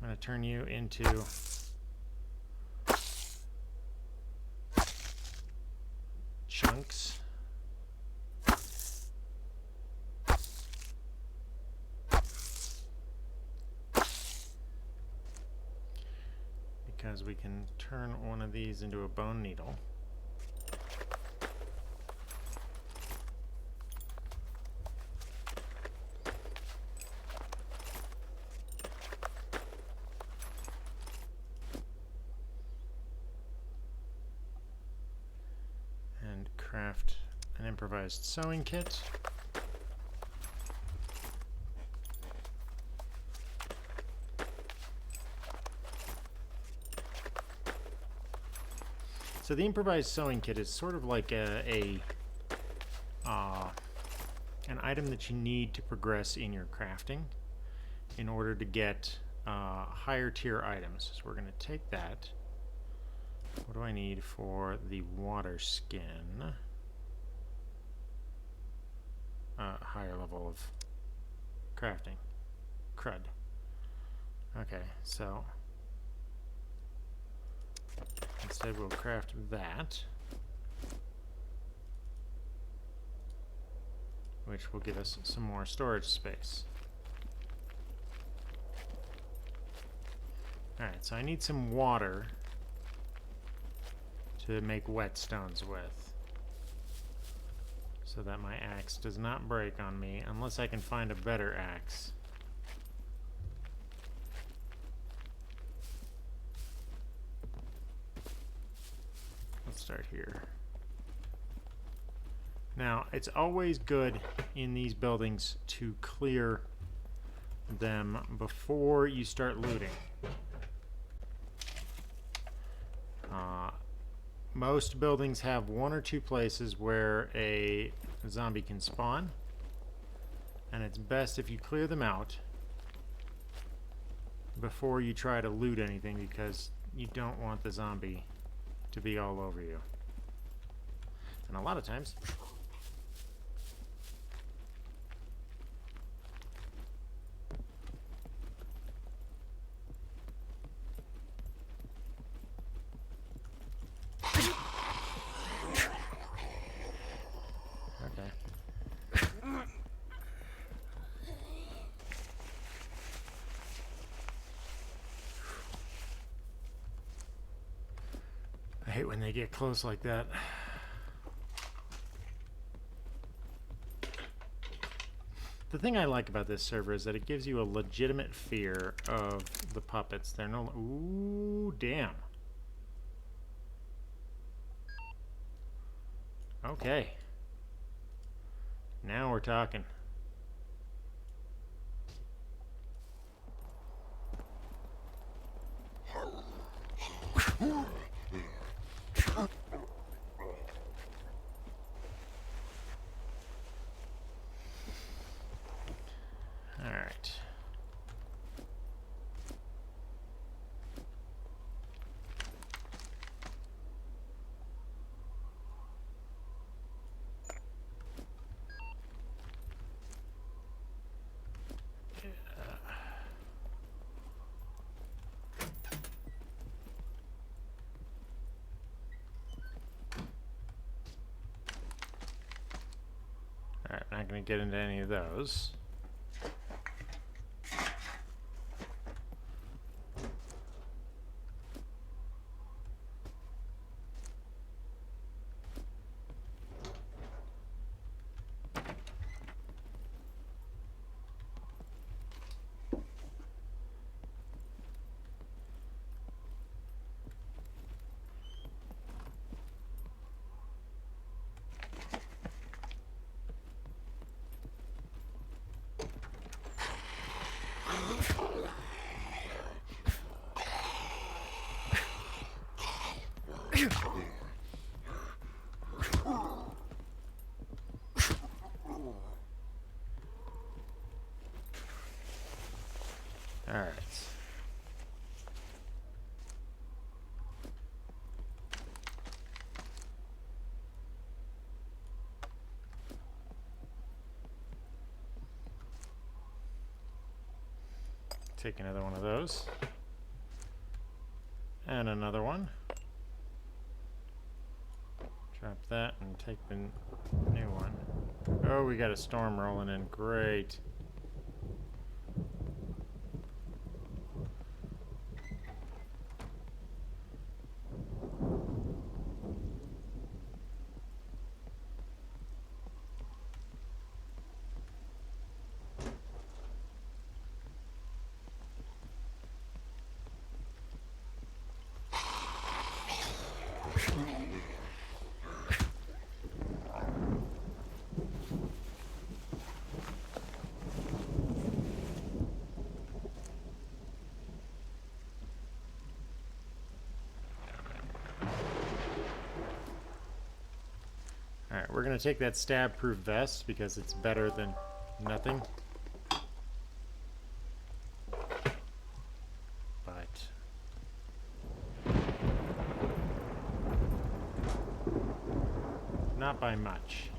going to turn you into... chunks. because we can turn one of these into a bone needle. And craft an improvised sewing kit. So the improvised sewing kit is sort of like an item that you need to progress in your crafting in order to get higher tier items. So we're going to take that. What do I need for the water skin? Higher level of crafting. Crud. Okay, so instead we'll craft that, which will give us some more storage space. Alright, so I need some water to make whetstones with, so that my axe does not break on me unless I can find a better axe. Let's start here. Now, it's always good in these buildings to clear them before you start looting. Most buildings have one or two places where a zombie can spawn, and it's best if you clear them out before you try to loot anything, because you don't want the zombie to be all over you. And a lot of times I hate when they get close like that. The thing I like about this server is that it gives you a legitimate fear of the puppets. They're no... Ooh, damn. Okay. Now we're talking. Alright. Alright, not going to get into any of those. Alright. Take another one of those. And another one. Drop that and take the new one. Oh, we got a storm rolling in. Great. Alright, we're going to take that stab-proof vest because it's better than nothing. But not by much.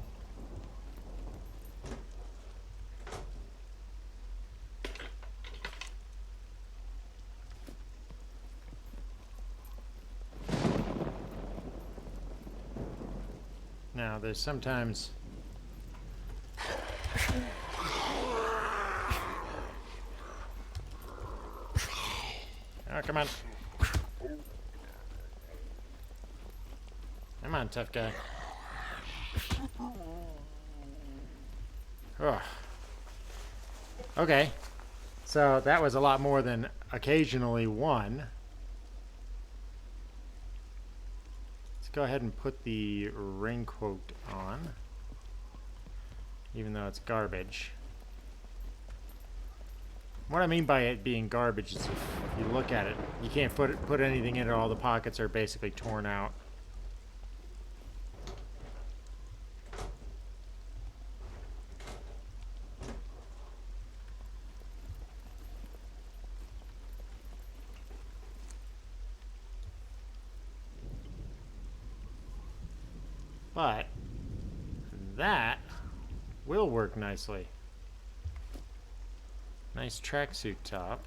Now, there's sometimes... Oh, come on. Come on, tough guy. Oh. Okay. So that was a lot more than occasionally one. Let's go ahead and put the raincoat on, even though it's garbage. What I mean by it being garbage is if you look at it, you can't put anything in it. All the pockets are basically torn out. But that will work nicely. Nice tracksuit top.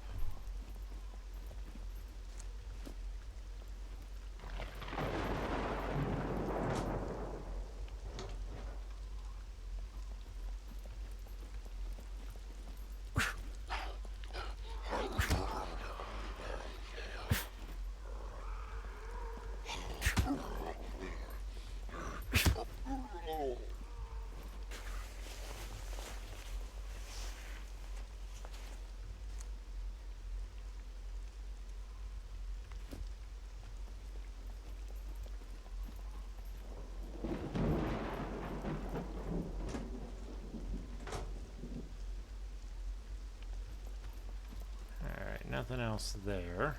Nothing else there.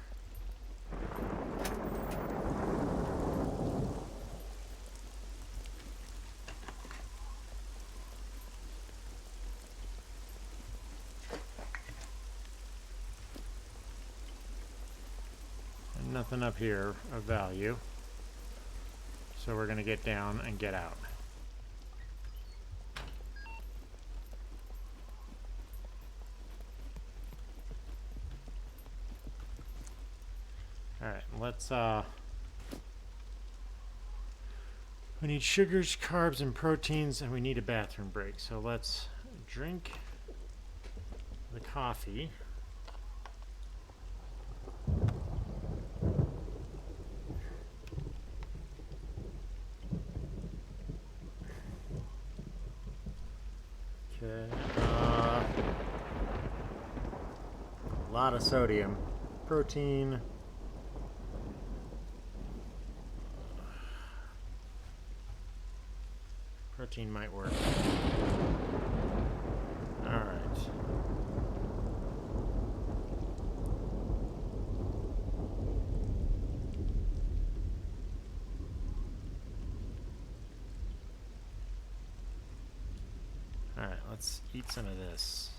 And nothing up here of value. So we're going to get down and get out. Alright, let's, we need sugars, carbs, and proteins, and we need a bathroom break. So let's drink the coffee. Okay, a lot of sodium. Protein. Protein might work. Alright. Alright, let's eat some of this.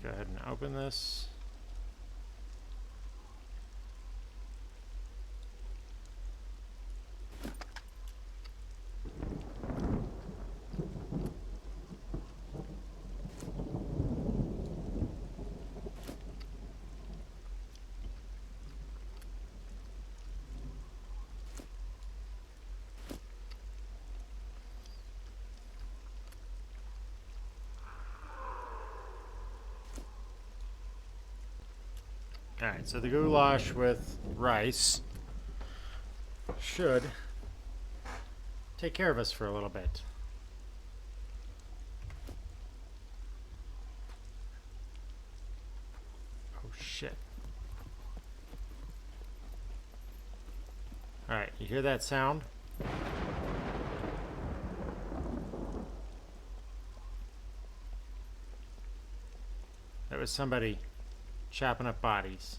go ahead and open this. Alright, so the goulash with rice should take care of us for a little bit. Oh shit. Alright, you hear that sound? That was somebody chopping up bodies.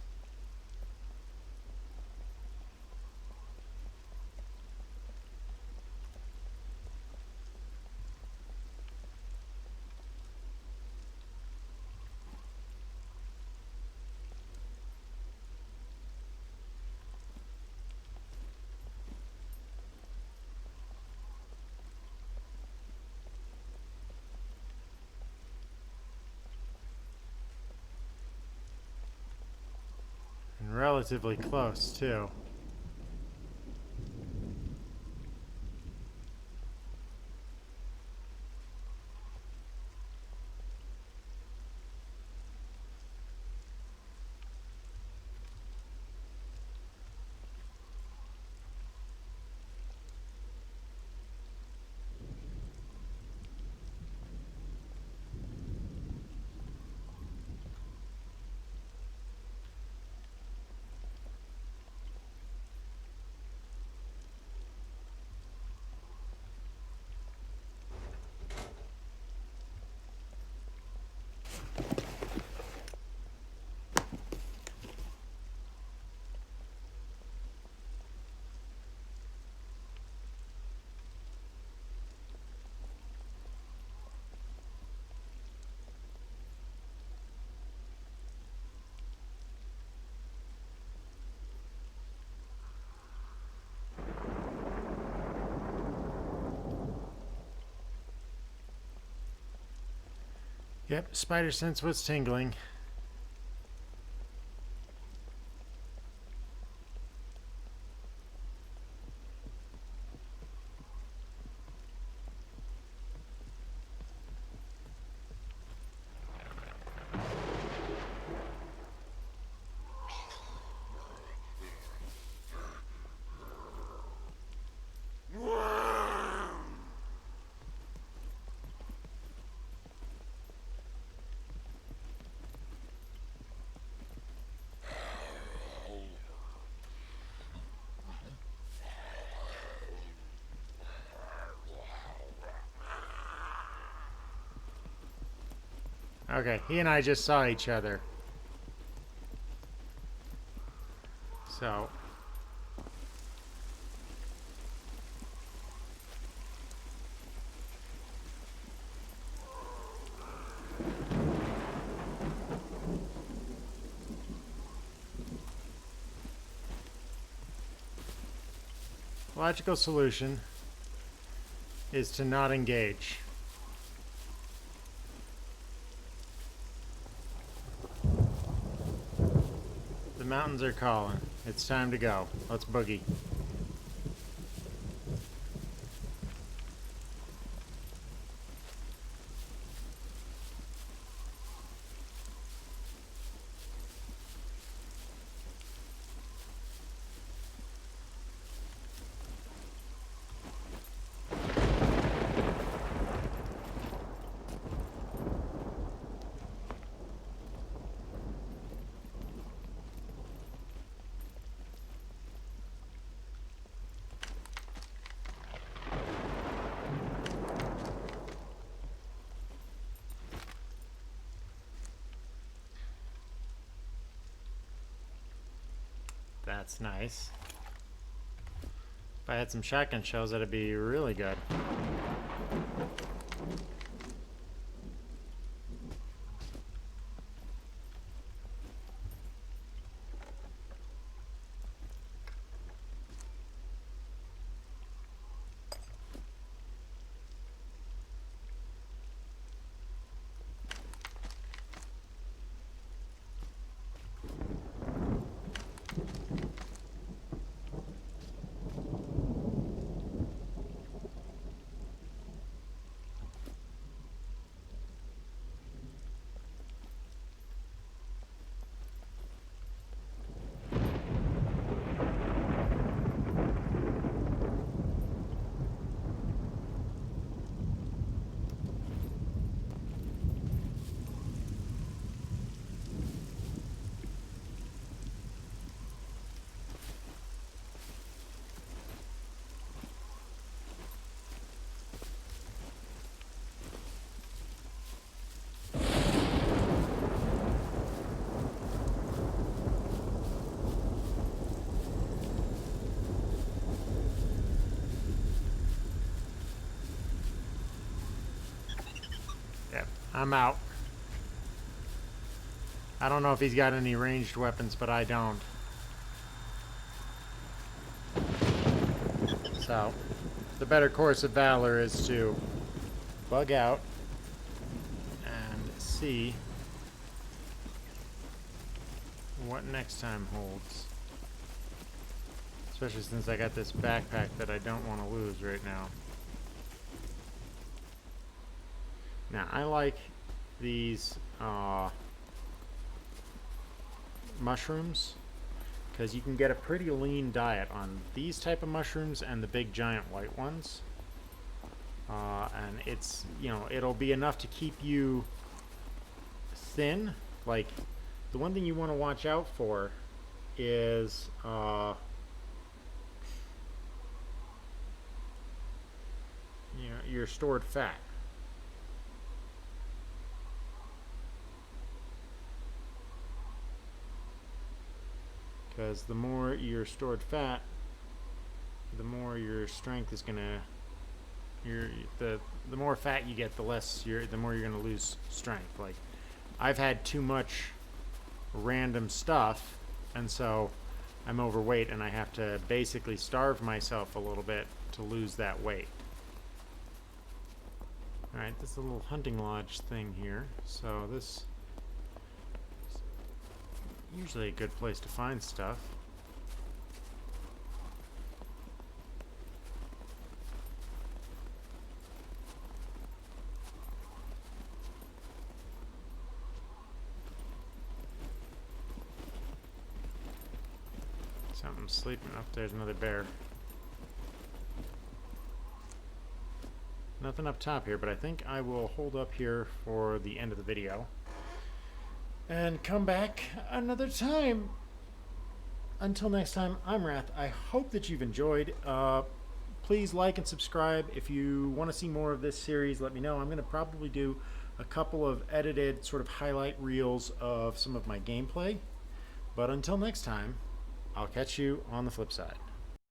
And relatively close, too. Yep, spider sense was tingling. Okay, he and I just saw each other. So. Logical solution is to not engage. The mountains are calling. It's time to go. Let's boogie. That's nice. If I had some shotgun shells, that'd be really good. I'm out. I don't know if he's got any ranged weapons, but I don't. So, the better course of valor is to bug out and see what next time holds. Especially since I got this backpack that I don't want to lose right now. Now, I like these mushrooms because you can get a pretty lean diet on these type of mushrooms and the big giant white ones. And it's, you know, it'll be enough to keep you thin. Like, the one thing you want to watch out for is you know, your stored fat. Because the more your stored fat, the more your strength is gonna. The more fat you get, the more you're gonna lose strength. Like, I've had too much random stuff, and so I'm overweight, and I have to basically starve myself a little bit to lose that weight. All right, this is a little hunting lodge thing here. So this. Usually a good place to find stuff. Something's sleeping up. There's another bear. Nothing up top here, but I think I will hold up here for the end of the video. And come back another time. Until next time, I'm Wrath. I hope that you've enjoyed. Please like and subscribe. If you want to see more of this series, let me know. I'm going to probably do a couple of edited sort of highlight reels of some of my gameplay. But until next time, I'll catch you on the flip side.